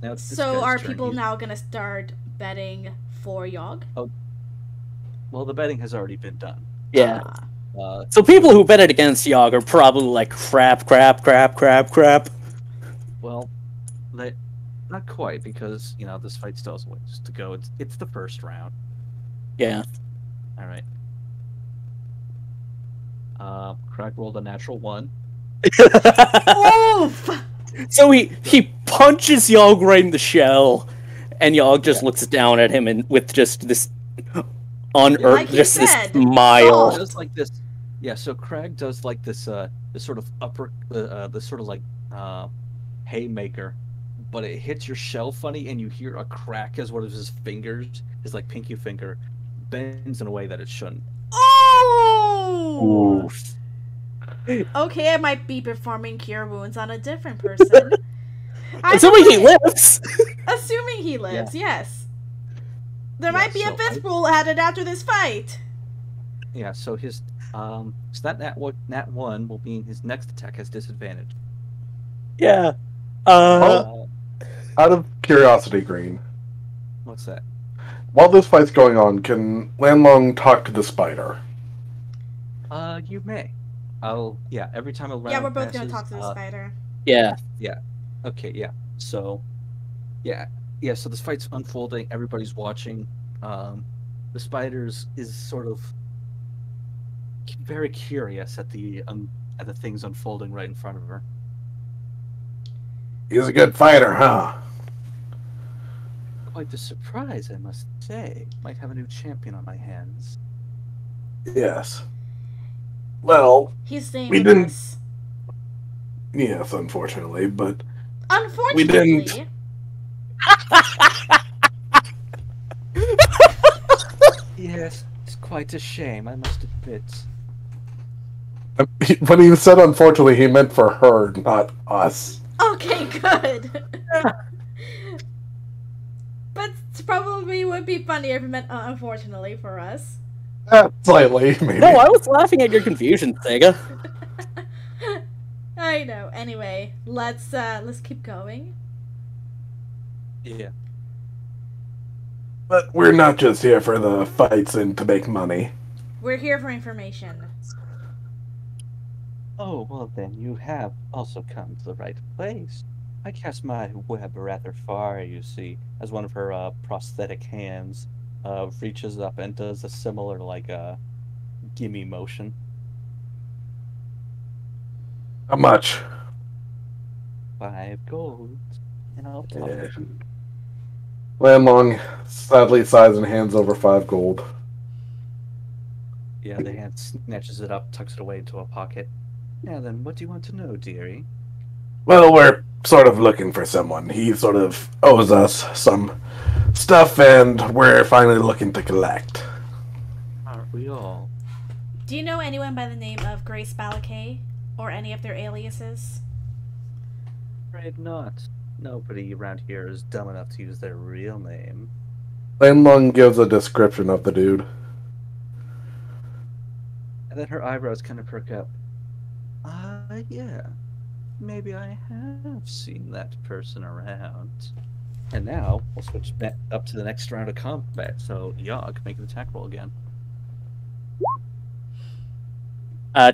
it's this So guy's are turn. people He's- now gonna start betting for Yogg? Well, the betting has already been done. Yeah. Ah. So people who betted against Yogg are probably like, crap. Well, not quite, because this fight still has ways to go. It's the first round. Yeah. All right. Craig rolled a natural 1. Oof! So he punches Yogg right in the shell, and Yogg just looks down at him and with just this Like you just said, this smile. Oh. Does like this, yeah. So Craig does like this, this sort of this sort of like haymaker, but it hits your shell funny, and you hear a crack as one of his fingers, his like pinky finger, bends in a way that it shouldn't. Oh! Okay, I might be performing cure wounds on a different person. Assuming he lives. Assuming he lives, yes. There might be a fifth rule added after this fight. Yeah. So his so that nat 1 will mean his next attack has disadvantage. Yeah. Out of curiosity, Green, What's that? while this fight's going on, can Landlong talk to the spider? You may. Every time a round Yeah, we're both gonna passes, talk to the spider. Yeah. Okay, yeah. So, yeah, so this fight's unfolding. Everybody's watching. The spiders is sort of very curious at the things unfolding right in front of her. He's a good fighter, huh? Quite the surprise, I must say. Might have a new champion on my hands. Yes. Well, He's staying we with didn't. us. Yes, unfortunately, but Unfortunately. we didn't. Yes, it's quite a shame, I must admit. When he said unfortunately, he meant for her, not us. Okay, good. But probably would be funnier if it meant unfortunately for us. Slightly, maybe. No, I was laughing at your confusion, Sega. I know. Anyway, let's keep going. Yeah. But we're not just here for the fights and to make money. We're here for information. Oh, well then, you have also come to the right place. I cast my web rather far, you see, as one of her prosthetic hands reaches up and does a similar, gimme motion. How much? 5 gold. And I'll talk. Yeah. Landlong sadly sighs and hands over 5 gold. Yeah, the hand snatches it up, tucks it away into a pocket. Now then, what do you want to know, dearie? Well, we're sort of looking for someone. He sort of owes us some stuff, and we're finally looking to collect. Aren't we all? Do you know anyone by the name of Grace Balakay? Or any of their aliases? Afraid not. Nobody around here is dumb enough to use their real name. Landlong gives a description of the dude. And then her eyebrows kind of perk up. Yeah. Maybe I have seen that person around. And now, we'll switch back up to the next round of combat. So, Yogg, make an attack roll again.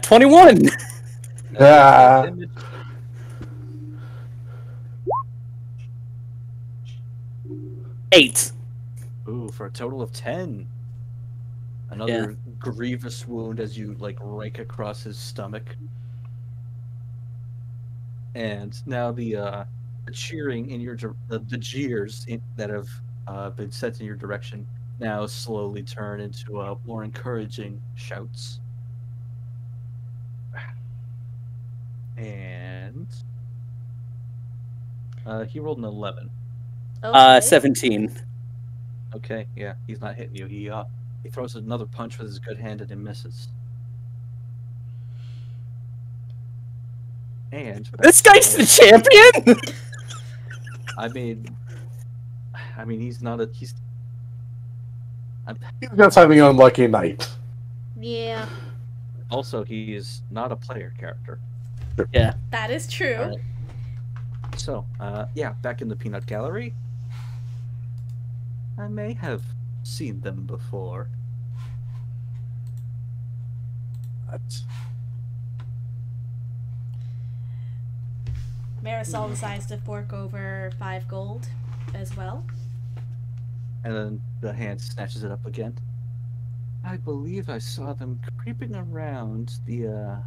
21! Ah. 8. Ooh, for a total of 10. Another grievous wound as you, rake across his stomach. And now the cheering in your the jeers that have been sent in your direction now slowly turn into more encouraging shouts. And he rolled an 11. Okay. 17. Okay, yeah, he's not hitting you. He throws another punch with his good hand and it misses. And This guy's the champion? I mean, he's not a he's He's just having an unlucky night. Yeah, also he is not a player character. Yeah. that is true. All right. So, yeah, back in the peanut gallery. I may have seen them before. Marisol decides to fork over 5 gold as well. And then the hand snatches it up again. I believe I saw them creeping around the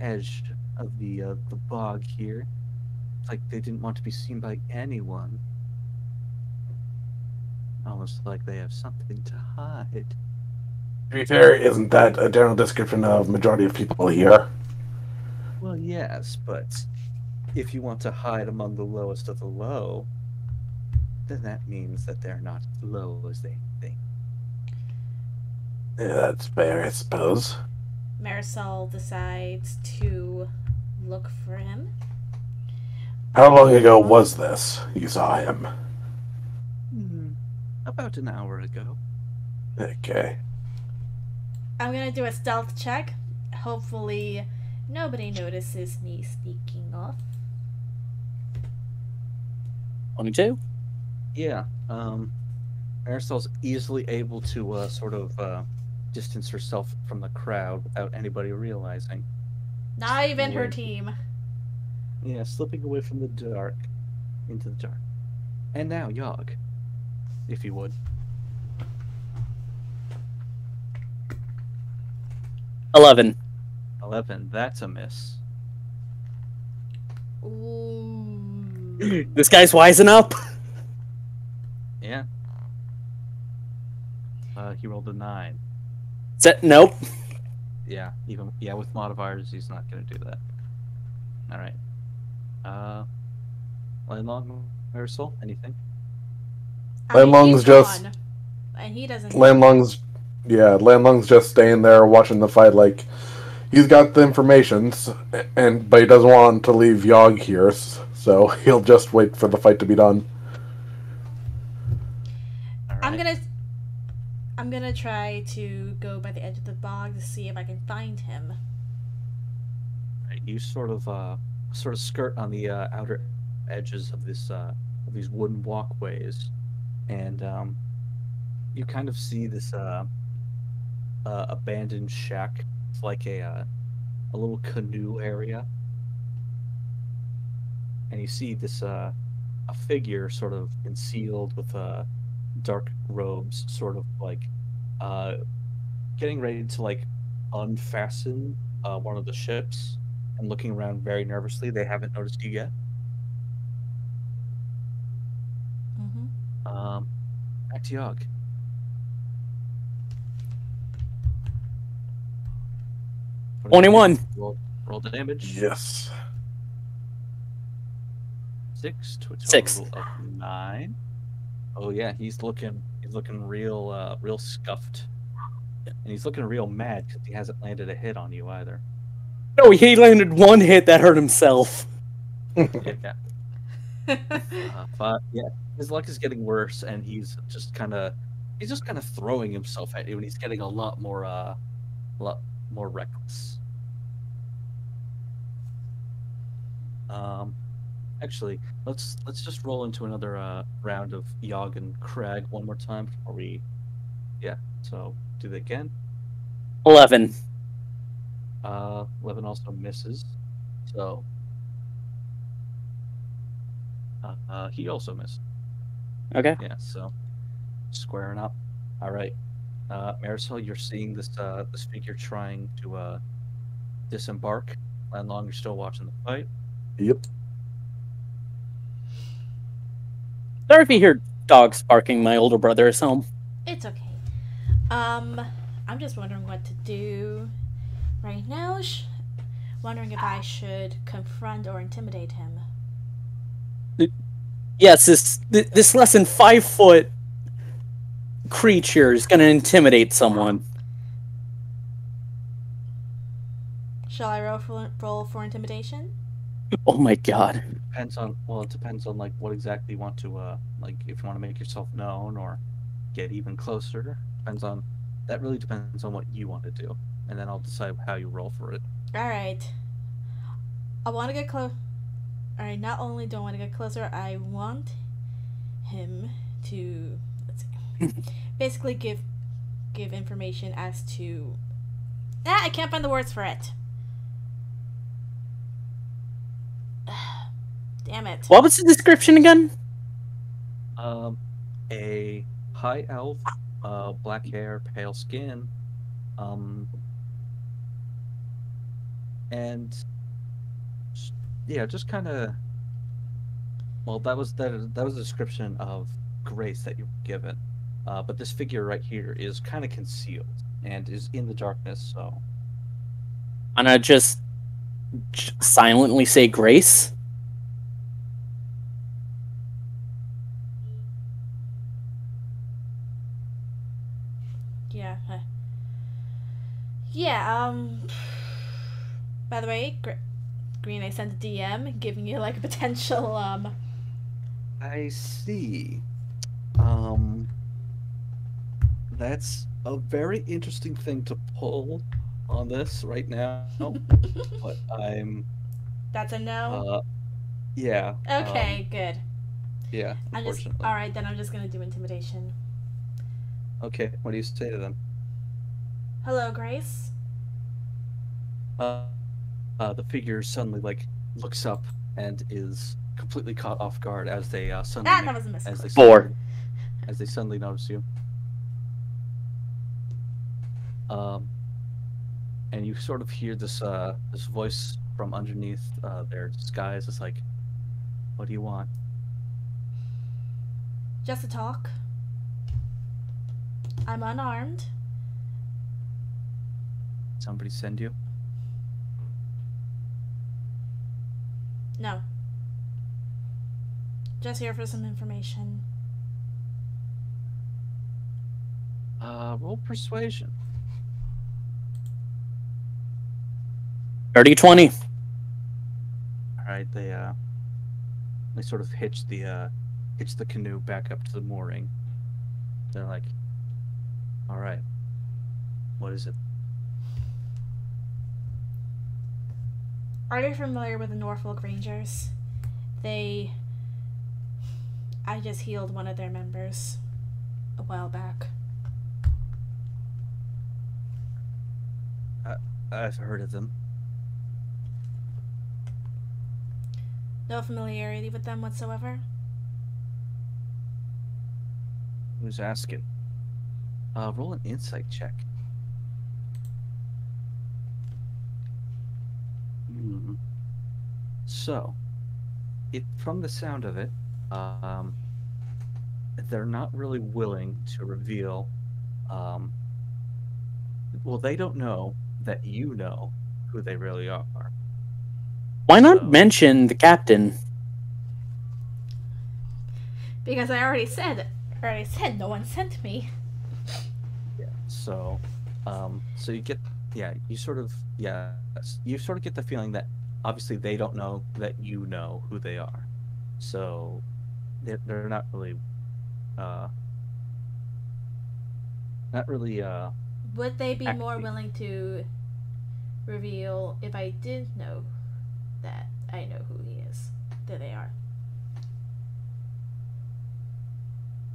edge of the bog here. It's like they didn't want to be seen by anyone. Almost like they have something to hide. To be fair, isn't that a general description of majority of people here? Well, yes, but if you want to hide among the lowest of the low, then that means that they're not as low as they think. Yeah, that's fair, I suppose. Marisol decides to look for him. How long ago was this you saw him? About an hour ago. Okay. I'm gonna do a stealth check. Hopefully nobody notices me sneaking off. 22? Yeah, Marisol's easily able to sort of distance herself from the crowd without anybody realizing. Not even her Yeah. team. Yeah, slipping away from the dark. into the dark. And now, Yogg, if you would. 11. 11. That's a miss. Ooh. This guy's wising up. Yeah. He rolled a 9. Nope. Yeah, with modifiers, he's not gonna do that. All right. Landlong, Marisol, anything? I mean, Landlong's he's just- gone, and he doesn't. Landlong's just staying there watching the fight. Like, he's got the information, but he doesn't want to leave Yogg here, so he'll just wait for the fight to be done. All right. I'm gonna try to go by the edge of the bog to see if I can find him. Right, you sort of skirt on the outer edges of this of these wooden walkways, and you kind of see this abandoned shack. It's like a little canoe area, and you see this a figure sort of concealed with dark robes, sort of like getting ready to like unfasten one of the ships and looking around very nervously. They haven't noticed you yet. Mm-hmm. Back to Yogg. What do you 21. do? Roll the damage. Yes. 6 to a total 6. of 9. Oh yeah, he's looking real scuffed, and he's looking real mad because he hasn't landed a hit on you either. No, he landed one hit that hurt himself. Yeah. But yeah, his luck is getting worse, and he's just kind of throwing himself at you, and he's getting a lot more reckless. Actually, let's just roll into another round of Yogg and Crag one more time before we. Yeah, so do that again. 11. 11 also misses, so he also missed. Okay. Yeah, so squaring up. All right, Marisol, you're seeing this figure trying to disembark. Landlong, you're still watching the fight. Yep. Sorry if you hear dogs barking. My older brother is home. It's okay. I'm just wondering what to do right now. Wondering if I should confront or intimidate him. Yes, this less than 5-foot creature is going to intimidate someone. Shall I roll for intimidation? Oh my god. It depends on like what exactly you want to like, if you want to make yourself known or get even closer. That really depends on what you want to do, and then I'll decide how you roll for it. All right. I want to get close. All right. Not only do I want to get closer, I want him to basically give information as to. I can't find the words for it. Damn it. What was the description again? A high elf, black hair, pale skin, and yeah, just kind of. Well, that was a description of Grace that you were given, but this figure right here is kind of concealed and is in the darkness. So I'm gonna just silently say grace. Yeah. Yeah. By the way, Green, I sent a DM giving you like a potential. I see. That's a very interesting thing to pull on this right now, but I'm. That's a no. Yeah. Okay, good. Yeah. I'm just Unfortunately. all right. Then I'm just gonna do intimidation. Okay. What do you say to them? Hello, Grace. The figure suddenly like looks up and is completely caught off guard as they suddenly That was a miss. as they Four. as they suddenly notice you. And you sort of hear this this voice from underneath their disguise. It's like, "What do you want?" Just a talk. I'm unarmed. Somebody send you? No. Just here for some information. Roll persuasion. Dirty 20. All right, they sort of hitch the canoe back up to the mooring. They're like, "All right, what is it?" Are you familiar with the Norfolk Rangers? I just healed one of their members a while back. I've heard of them. No familiarity with them whatsoever? Who's asking? Roll an insight check. So, from the sound of it, they're not really willing to reveal. Well, they don't know that you know who they really are. Why not So- mention the captain? Because I already said no one sent me. So, so you get, you sort of get the feeling that obviously they don't know that you know who they are. So, they're not really, Would they be more Acting. willing to reveal if I did know that I know who he is? That they are.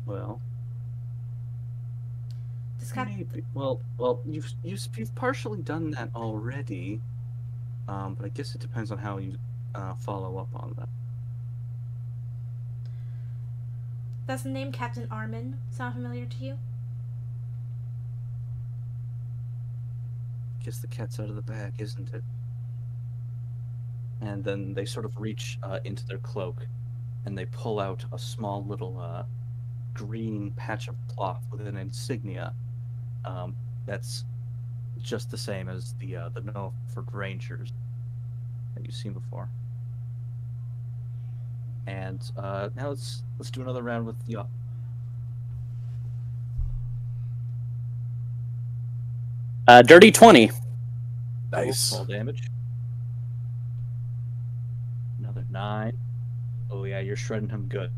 well, Just got maybe. Well, you've partially done that already, but I guess it depends on how you follow up on that. Does the name Captain Armin sound familiar to you? Guess the cat's out of the bag, isn't it? And then they sort of reach into their cloak, and they pull out a small little green patch of cloth with an insignia that's just the same as the Norfolk Rangers that you've seen before. And now let's do another round with the Dirty 20. Nice. fall damage. Another 9. Oh yeah, you're shredding him good.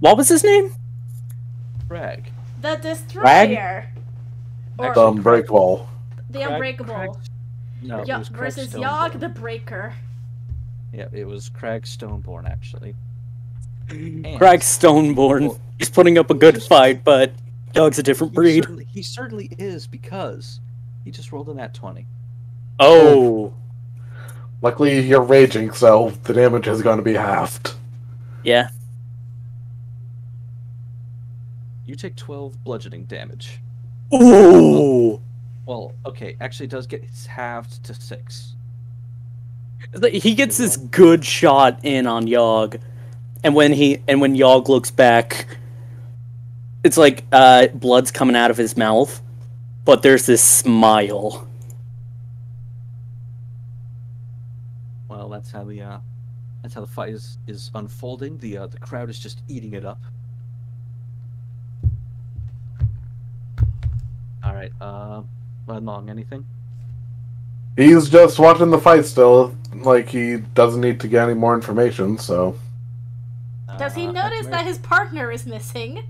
What was his name? Crag. The Destroyer! Or Actually, Unbreakable. the Crag- Unbreakable. No, it was Crag Versus Stoneborn. Yogg the Breaker. Yeah, it was Crag Stoneborn actually. And Crag Stoneborn. Well, He's putting up a good fight, but Doug's a different breed. He certainly is because he just rolled a nat 20. Oh. Luckily, you're raging, so the damage is going to be halved. Yeah. You take 12 bludgeoning damage. Ooh. Well, okay, actually it does get halved to 6. He gets this good shot in on Yogg, and when Yogg looks back, it's like blood's coming out of his mouth, but there's this smile. Well, that's how the fight is unfolding. The crowd is just eating it up. All right, run long. Anything? He's just watching the fight still. Like, he doesn't need to get any more information, so... Does he notice that his partner is missing?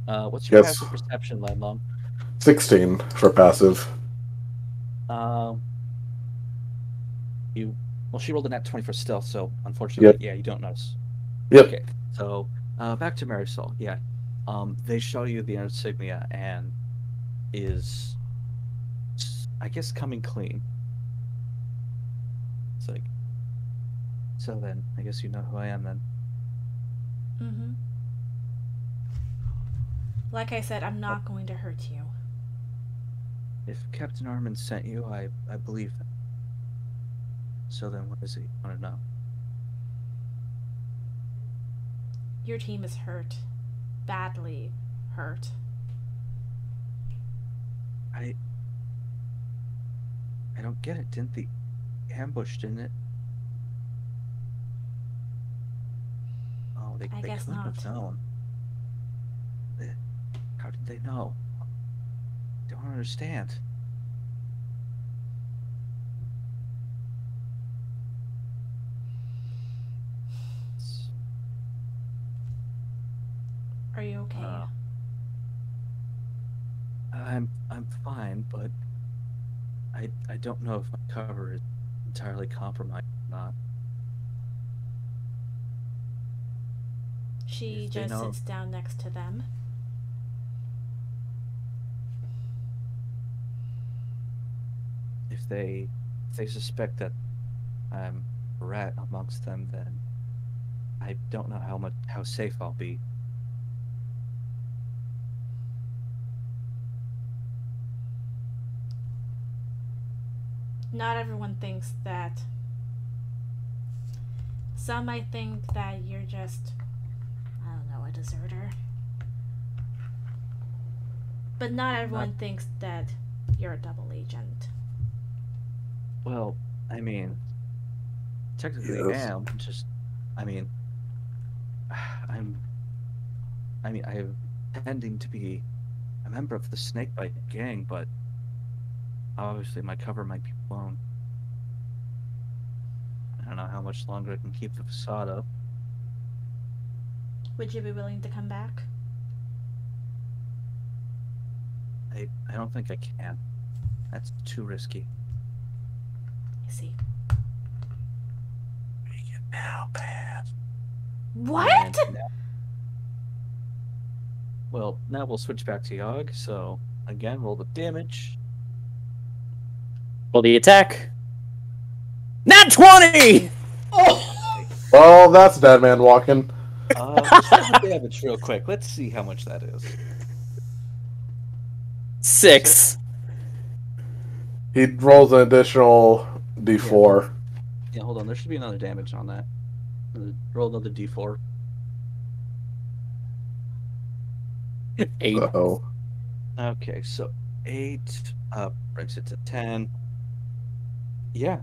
What's your Yes. passive perception, Landlong? 16 for passive. She rolled a nat 20 for stealth, so unfortunately, Yep. you don't notice. Yep. Okay, so back to Marisol. Yeah, they show you the insignia and is, I guess, coming clean. It's like, So then, I guess you know who I am then. Mm-hmm. Like I said, I'm not going to hurt you. If Captain Armin sent you, I believe him. So then, what does he want to know? Your team is hurt. Badly hurt. I don't get it. Didn't the ambush, didn't it? Oh, they guess couldn't not. have known. How did they know? Don't understand. Are you okay? I'm fine, but I don't know if my cover is entirely compromised or not. She If they just know- sits down next to them. If they suspect that I'm a rat amongst them, then I don't know how safe I'll be. Not everyone thinks that. Some might think that you're just, I don't know, a deserter. But not everyone thinks that you're a double agent. Well, I mean, technically I Yes. am. Just, I mean, I'm tending to be a member of the Snakebite gang, but obviously my cover might be blown. I don't know how much longer I can keep the facade up. Would you be willing to come back? I don't think I can. That's too risky. I see. We can now pass. What? And now we'll switch back to Yogg. So again, roll the damage. Roll the attack. Nat 20! Oh, that's Dead Man Walking. Let's roll the damage real quick. Let's see how much that is. 6. He rolls an additional D4. Yeah, hold on. There should be another damage on that. Roll another D4. 8. Uh-oh. Okay, so 8 brings it to 10. Yeah,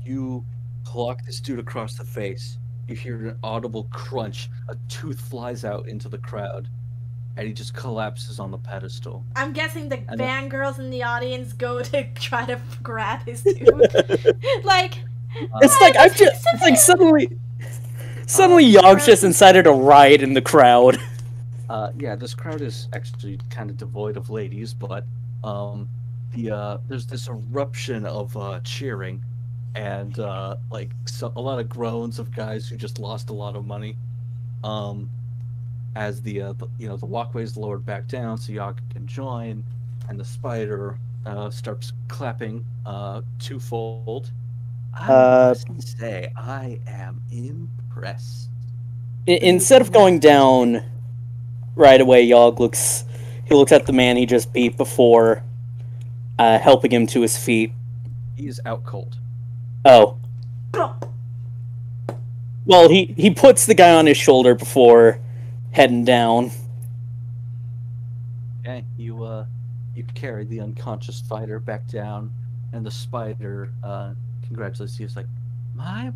you clock this dude across the face. You hear an audible crunch. A tooth flies out into the crowd, and he just collapses on the pedestal. I'm guessing the And fangirls in the audience go to try to grab his tooth. Like, It's like I've just it's like suddenly Yogg's just incited a riot in the crowd. Yeah, this crowd is actually kind of devoid of ladies, but there's this eruption of cheering, and a lot of groans of guys who just lost a lot of money. As the walkway is lowered back down so Yogg can join, and the spider starts clapping twofold. I must say, I am impressed. Instead of going down right away, Yogg looks at the man he just beat before helping him to his feet. He is out cold. Oh. Well, he puts the guy on his shoulder before heading down. Okay, you carry the unconscious fighter back down, and the spider congratulates you. It's like, my,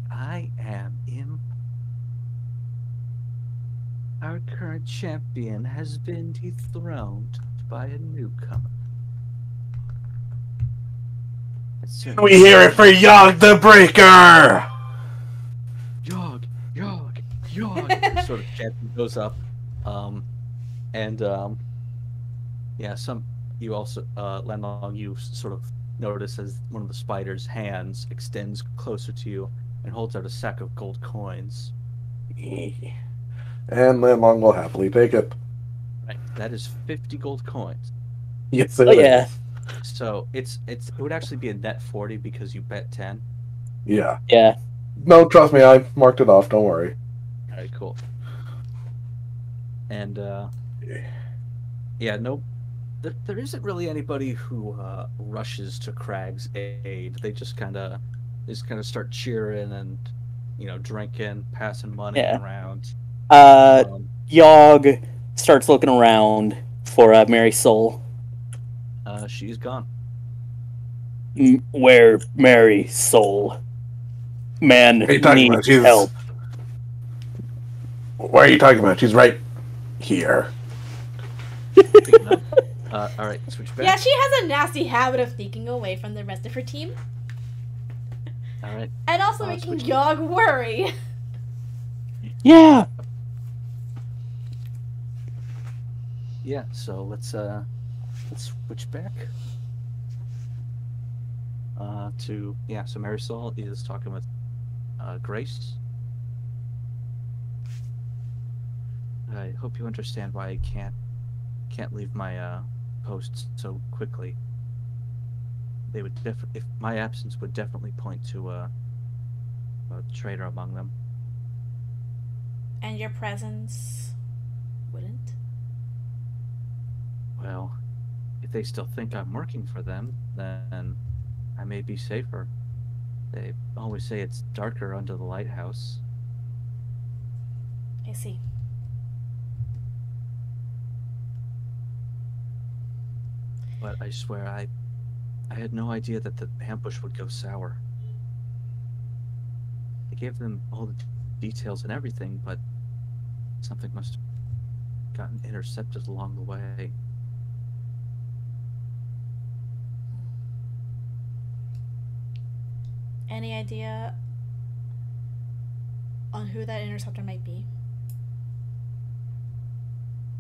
I am impressed. Our current champion has been dethroned by a newcomer. We hear it for Yogg the Breaker! Yogg! Sort of chanting goes up. You also, Landlong, you sort of notice as one of the spider's hands extends closer to you and holds out a sack of gold coins. And Landlong will happily take it. Right, that is 50 gold coins. Yes, it Oh yeah. is. So it would actually be a net 40 because you bet 10. Yeah. Yeah. No, trust me, I marked it off. Don't worry. All right, cool. And yeah, no, there isn't really anybody who rushes to Crag's aid. They just kind of start cheering and drinking, passing money Yeah. around. Yogg starts looking around for Mary Soul. She's gone. Where Mary Soul? Man What are you talking about? needs She's help. What are you talking about? She's right here. Speaking of, all right, switch back. Yeah, she has a nasty habit of sneaking away from the rest of her team. All right. And also making switch Yogg worry. Yeah. Yeah. So let's switch back. So Marisol is talking with Grace. I hope you understand why I can't leave my posts so quickly. They would if my absence would definitely point to a traitor among them. And your presence wouldn't? Well, if they still think I'm working for them, then I may be safer. They always say it's darker under the lighthouse. I see. But I swear I had no idea that the ambush would go sour. I gave them all the details and everything, but something must have gotten intercepted along the way. Any idea on who that interceptor might be?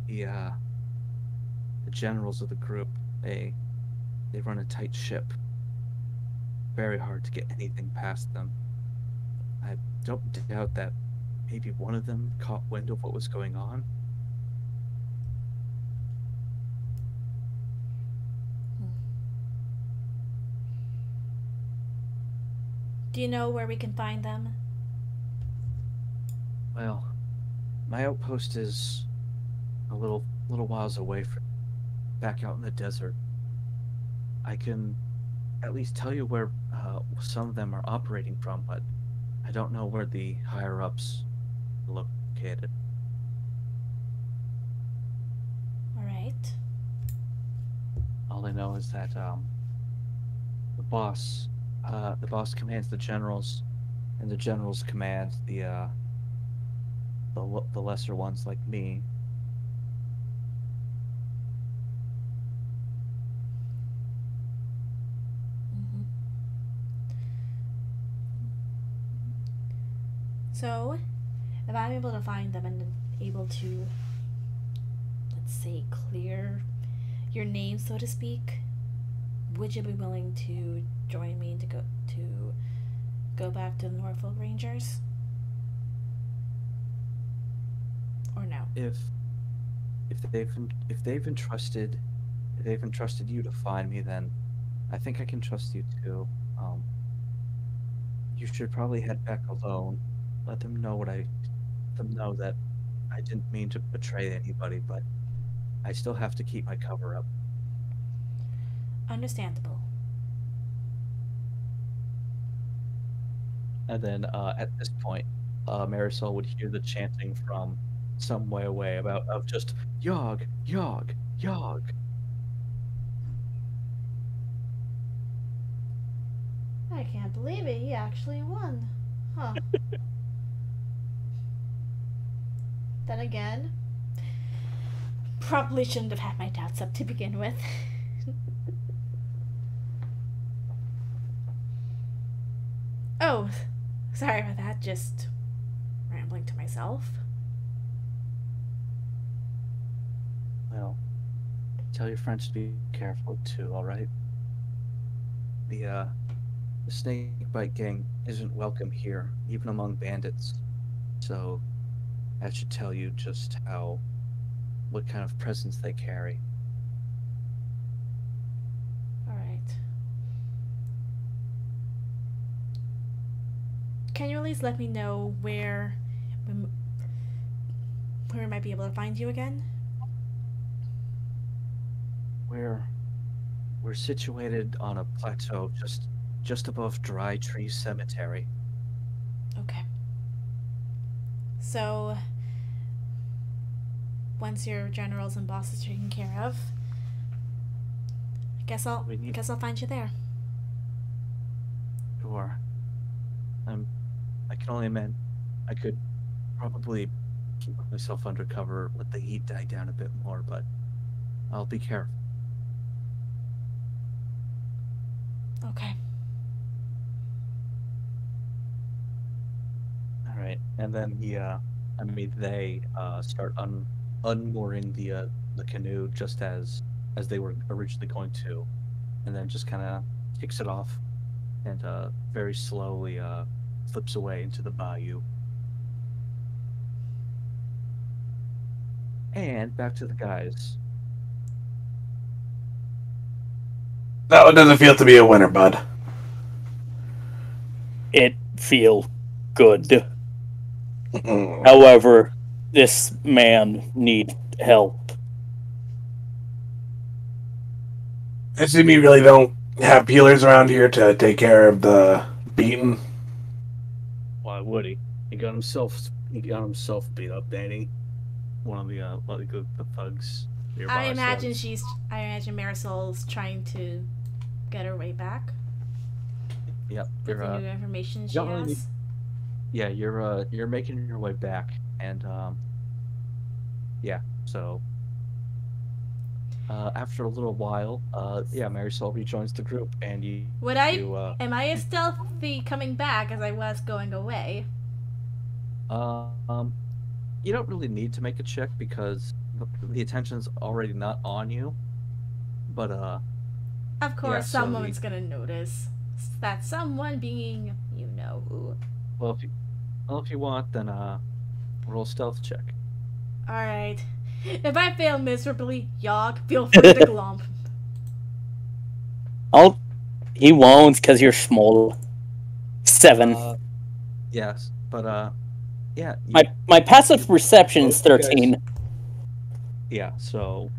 The generals of the group, they run a tight ship. Very hard to get anything past them. I don't doubt that maybe one of them caught wind of what was going on. Do you know where we can find them? Well, my outpost is a little whiles away from back out in the desert. I can at least tell you where some of them are operating from, but I don't know where the higher ups are located. All right. All I know is that the boss commands the generals, and the generals command the lesser ones like me. Mm-hmm. So, if I'm able to find them and able to, let's say, clear your name, so to speak, would you be willing to join me to go back to the Norfolk Rangers? Or no? If they've entrusted you to find me, then I think I can trust you too. You should probably head back alone. Let them know that I didn't mean to betray anybody, but I still have to keep my cover up. Understandable. And then at this point, Marisol would hear the chanting from some way away of just Yogg, Yogg, Yogg. I can't believe it. He actually won. Huh. Then again, probably shouldn't have had my doubts up to begin with. Oh, sorry about that. Just rambling to myself. Well, tell your friends to be careful too, all right? The Snakebite gang isn't welcome here, even among bandits. So that should tell you just what kind of presence they carry. All right. can you at least let me know where we might be able to find you again? We're situated on a plateau just above Dry Tree Cemetery. Okay. So, once your generals and bosses are taken care of, guess I'll find you there. Sure. I can only imagine. I could probably keep myself undercover, let the heat die down a bit more, but I'll be careful. Okay. All right, and then they start unmooring the canoe just as they were originally going to, and then just kind of kicks it off, and very slowly slips away into the bayou. And back to the guys. That one doesn't feel to be a winner, bud. It feel good. However, this man need help. I assume you really don't have healers around here to take care of the beaten. Why would he? He got himself beat up, Danny. One of the thugs nearby. I imagine Marisol's trying to get her way back. Yep. With the new information she really has. Yeah, you're making your way back, and yeah. So after a little while, Marisol rejoins the group, and am I as stealthy coming back as I was going away? You don't really need to make a check because the attention's already not on you. But of course, someone's gonna notice. That someone being you know who. Well, if you want, then roll stealth check. All right. If I fail miserably, Yogg, feel free to glomp. He won't because you're small. 7. Yes, but yeah. My passive perception is 13. So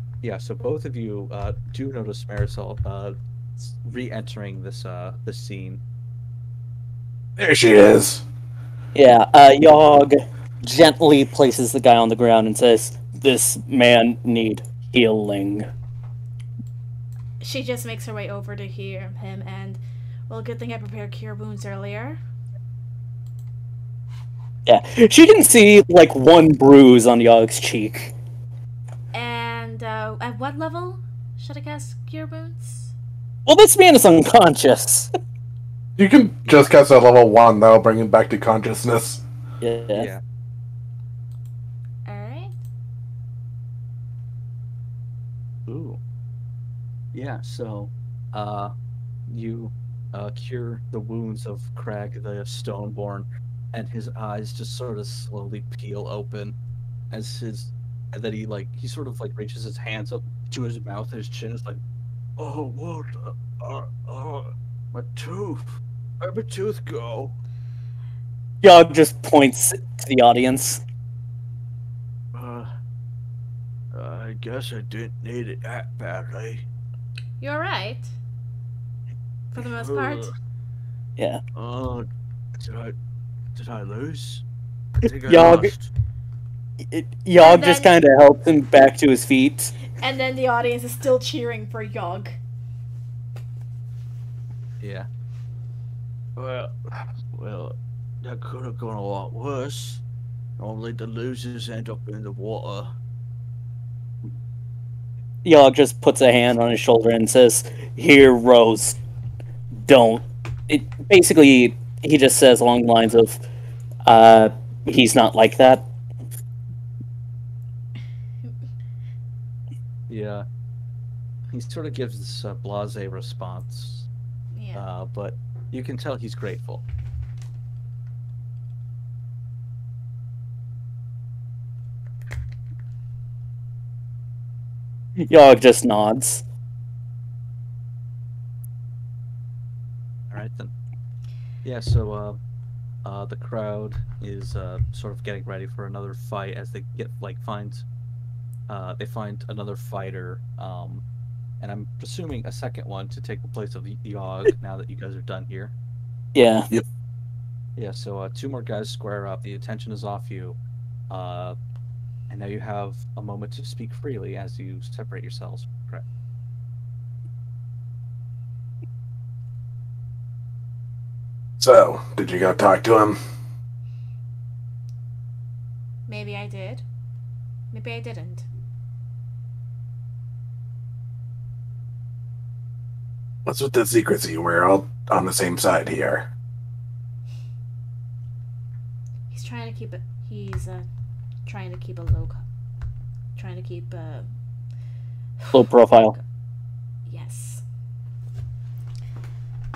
both of you do notice Marisol re-entering this scene. There she is. Yeah, Yogg gently places the guy on the ground and says, "This man need healing." She just makes her way over to hear him, and well, good thing I prepared cure wounds earlier. Yeah, she can see like one bruise on Yogg's cheek. And at what level should I cast cure wounds? Well, this man is unconscious. You can just cast at level 1, that'll bring him back to consciousness. Yeah. Alright. Ooh. Yeah, so you cure the wounds of Crag the Stoneborn, and his eyes just sort of slowly peel open and then he sort of like reaches his hands up to his mouth, and his chin is like, "Oh, what? My tooth. Where'd my tooth go?" Yogg just points to the audience. I guess I didn't need it that badly. You're right. For the most part. Yeah. Did I lose? Yogg just kind of helps him back to his feet. And then the audience is still cheering for Yogg. Yeah. Well, that could have gone a lot worse. Normally the losers end up in the water. Yogg just puts a hand on his shoulder and says, "Heroes don't." Basically, he just says along the lines of, he's not like that. Yeah. He sort of gives this blasé response. Yeah. But you can tell he's grateful. Yogg just nods. Alright then. Yeah, so The crowd is sort of getting ready for another fight as they find another fighter, and I'm presuming a second one to take the place of Yogg now that you guys are done here. Yeah. Yep. Yeah, so 2 more guys square up. The attention is off you, and now you have a moment to speak freely as you separate yourselves. Correct. So, did you go talk to him? Maybe I did. Maybe I didn't. What's with the secrecy? We're all on the same side here. He's trying to keep it. He's trying to keep a low. Trying to keep Low profile. Yes.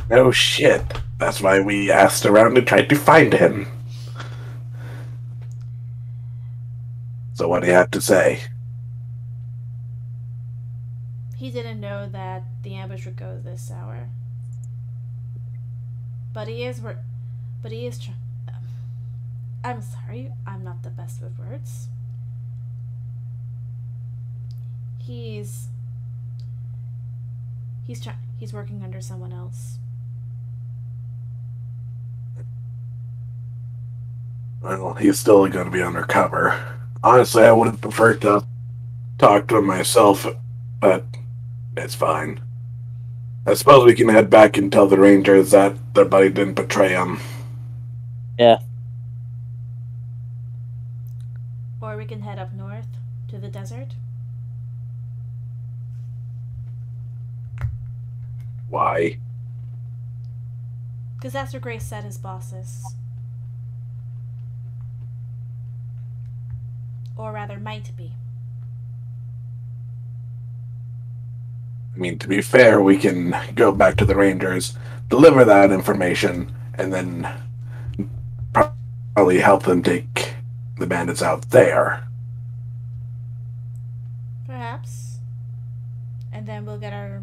No shit. That's why we asked around and tried to find him. So what do you have to say? He didn't know that the ambush would go this hour. But he is. I'm sorry. I'm not the best with words. He's working under someone else. Well, he's still going to be undercover. Honestly, I would have preferred to talk to him myself, but it's fine. I suppose we can head back and tell the Rangers that their buddy didn't betray him. Yeah. Or we can head up north to the desert. Why? Because that's where Grace said his boss is. Or rather, might be. I mean, to be fair, we can go back to the Rangers, deliver that information, and then probably help them take the bandits out there. Perhaps. And then we'll get our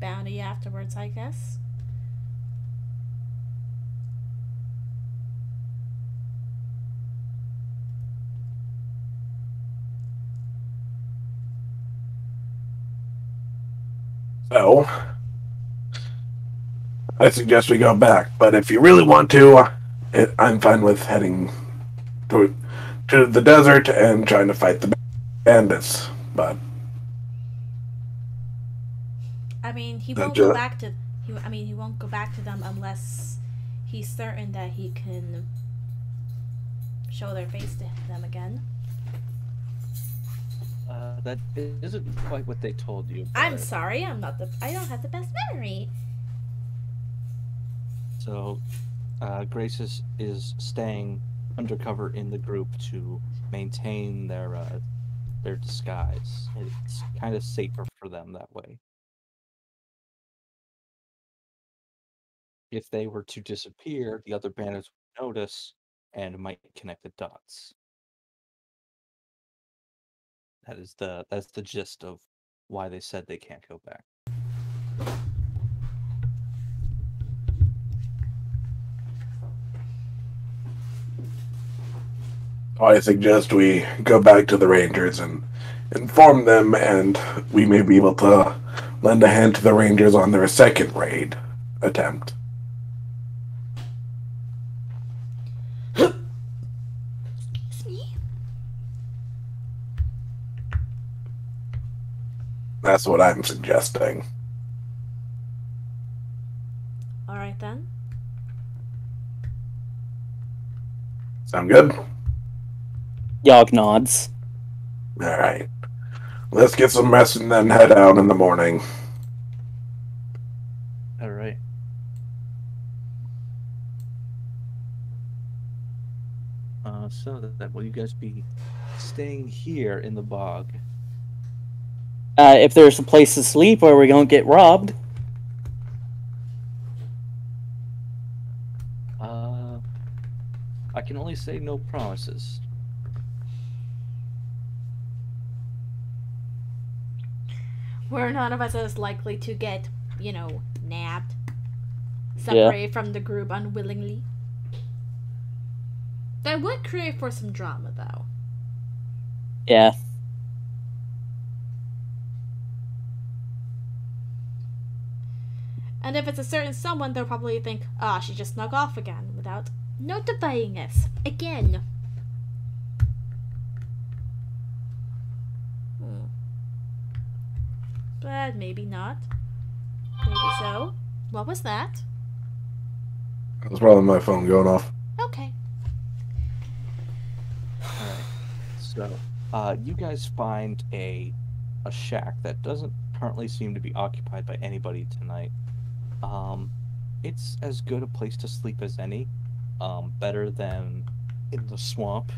bounty afterwards, I guess. So, I suggest we go back. But if you really want to, I'm fine with heading to the desert and trying to fight the bandits. But I mean, he That won't ju- go back to. He won't go back to them unless he's certain that he can show their face to them again. That isn't quite what they told you. I'm but- sorry, I don't have the best memory. So, Grace is staying undercover in the group to maintain their disguise. It's kind of safer for them that way. If they were to disappear, the other bandits would notice and might connect the dots. That's the gist of why they said they can't go back. I suggest we go back to the Rangers and inform them, and we may be able to lend a hand to the Rangers on their second raid attempt. Excuse me. That's what I'm suggesting. All right then. Sound good? Yogg nods. Alright. Let's get some rest and then head out in the morning. All right. So that will you guys be staying here in the bog? If there's a place to sleep where we don't get robbed. I can only say no promises. Where none of us is likely to get, nabbed. Separate from the group unwillingly. That would create for some drama, though. Yeah. And if it's a certain someone, they'll probably think, ah, she just snuck off again without notifying us. Again. But maybe not. Maybe so. What was that? That was probably my phone going off. Okay. Alright. So, you guys find a shack that doesn't currently seem to be occupied by anybody tonight. It's as good a place to sleep as any. Better than in the swamp.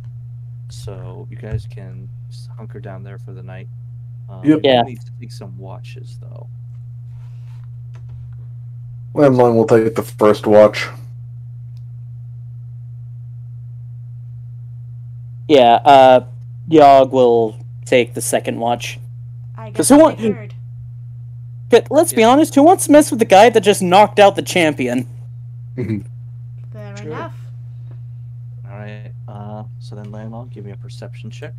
So you guys can just hunker down there for the night. Yep. Yeah. You need to take some watches, though. Landline will take the first watch. Yeah, Yogg will take the second watch. I guess 'Cause who I want- figured. But let's be honest, who wants to mess with the guy that just knocked out the champion? Fair Sure. enough. Alright, so then Landlord, give me a perception check.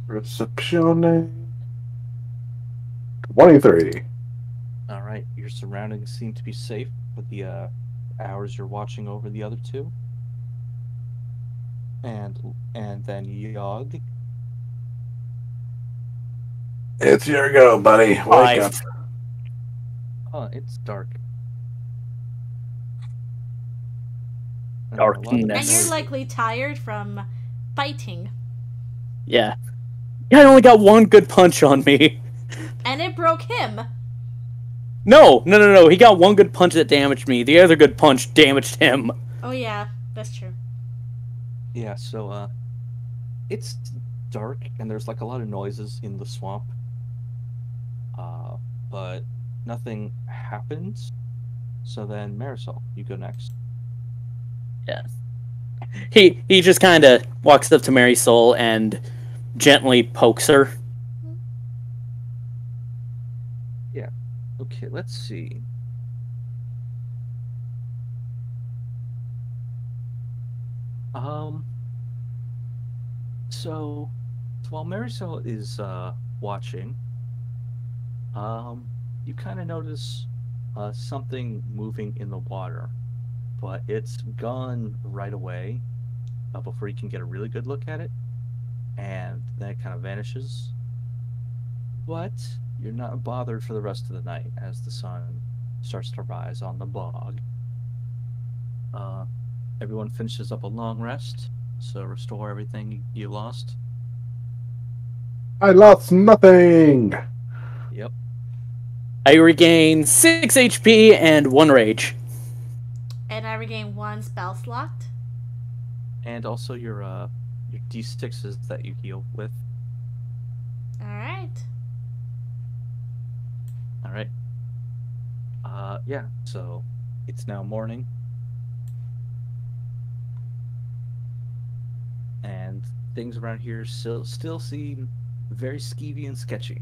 Reception 23. Alright, your surroundings seem to be safe for the hours you're watching over the other two. And then Yogg. It's your go, buddy. Wake 5. up. Oh, it's dark. Darkness. And Yes. you're likely tired from fighting. Yeah. I only got one good punch on me. And it broke him. No. He got one good punch that damaged me. The other good punch damaged him. Oh yeah, that's true. Yeah, so it's dark and there's like a lot of noises in the swamp. But nothing happens. So then Marisol, you go next. Yeah. He just kind of walks up to Marisol and gently pokes her. Yeah. Okay, let's see. So while Marisol is watching, you kind of notice something moving in the water, but it's gone right away before you can get a really good look at it, and then it kind of vanishes. But you're not bothered for the rest of the night as the sun starts to rise on the bog. Everyone finishes up a long rest, so restore everything you lost. I lost nothing. Yep. I regain 6 HP and 1 rage. And I regain 1 spell slot. And also your D6s that you heal with. Alright. Alright. Yeah, so it's now morning. And things around here still seem very skeevy and sketchy.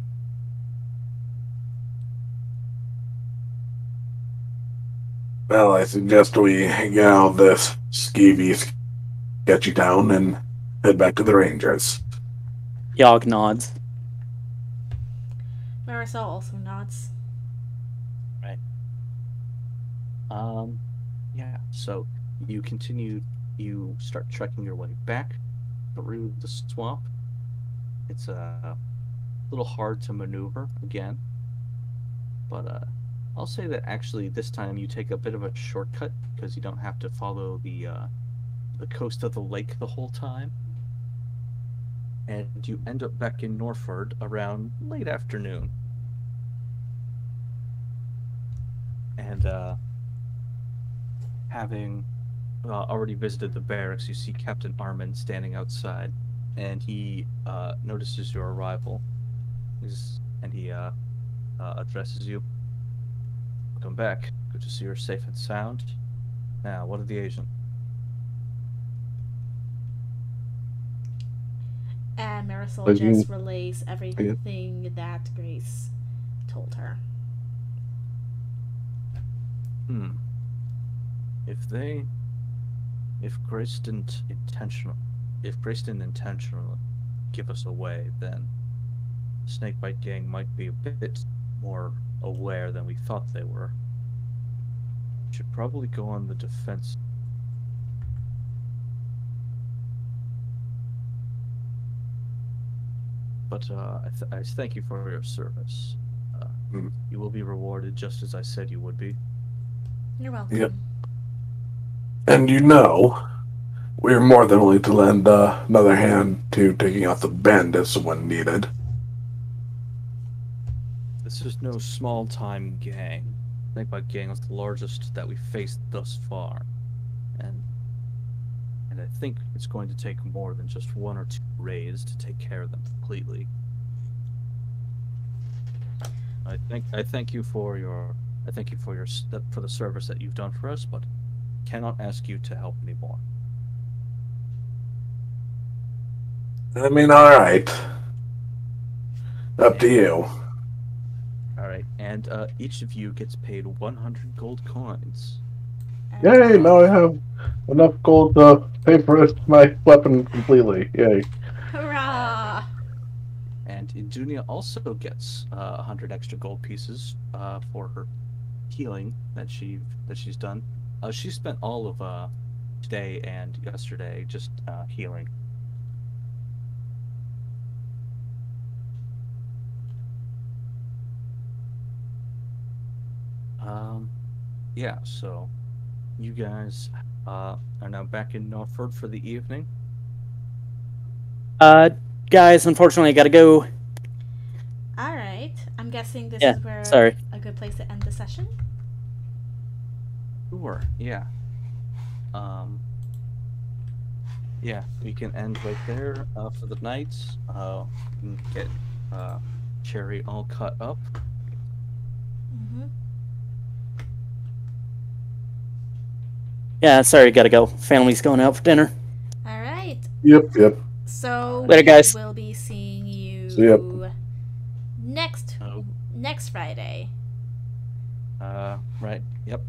Well, I suggest we get out of this skeevy, sketchy town and head back to the Rangers. Yogg nods. Marisol also nods. Yeah, so you start trekking your way back through the swamp. It's a little hard to maneuver again, but I'll say that actually this time you take a bit of a shortcut because you don't have to follow the coast of the lake the whole time, and you end up back in Norford around late afternoon. And having already visited the barracks, you see Captain Armin standing outside, and he notices your arrival. He addresses you. Welcome back. Good to see you're safe and sound. Now, what of the agent? And Marisol But you- just relays everything that Grace told her. If Grace didn't intentionally give us away, then the Snakebite gang might be a bit more aware than we thought they were. Should probably go on the defense. But I thank you for your service. You will be rewarded just as I said you would be. You're welcome. Yep. And you know, we're more than willing to lend another hand to taking out the bandits when needed. This is no small-time gang. Snakebite gang is the largest that we've faced thus far, and I think it's going to take more than just one or two raids to take care of them completely. I thank you for the service that you've done for us, but cannot ask you to help anymore. I mean, all right. Up to you. All right, and each of you gets paid 100 gold coins. Yay! Now I have enough gold to pay for my weapon completely. Yay! Hurrah! And Indunia also gets 100 extra gold pieces for her healing that she's done. She spent all of today and yesterday just healing. Yeah, so you guys are now back in Norford for the evening. Guys, unfortunately, I gotta go. Alright. I'm guessing this Yeah, is where sorry. a good place to end the session. Sure, yeah. Yeah, we can end right there for the night. We can get Cherry all cut up. Mm-hmm. Yeah, sorry, gotta go. Family's going out for dinner. Alright. Yep. So Later, guys. we'll be seeing you See ya. next Friday. Right, yep.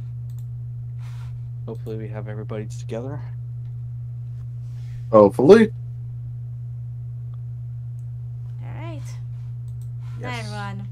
Hopefully we have everybody together. Hopefully. Alright. Bye, Yes. everyone.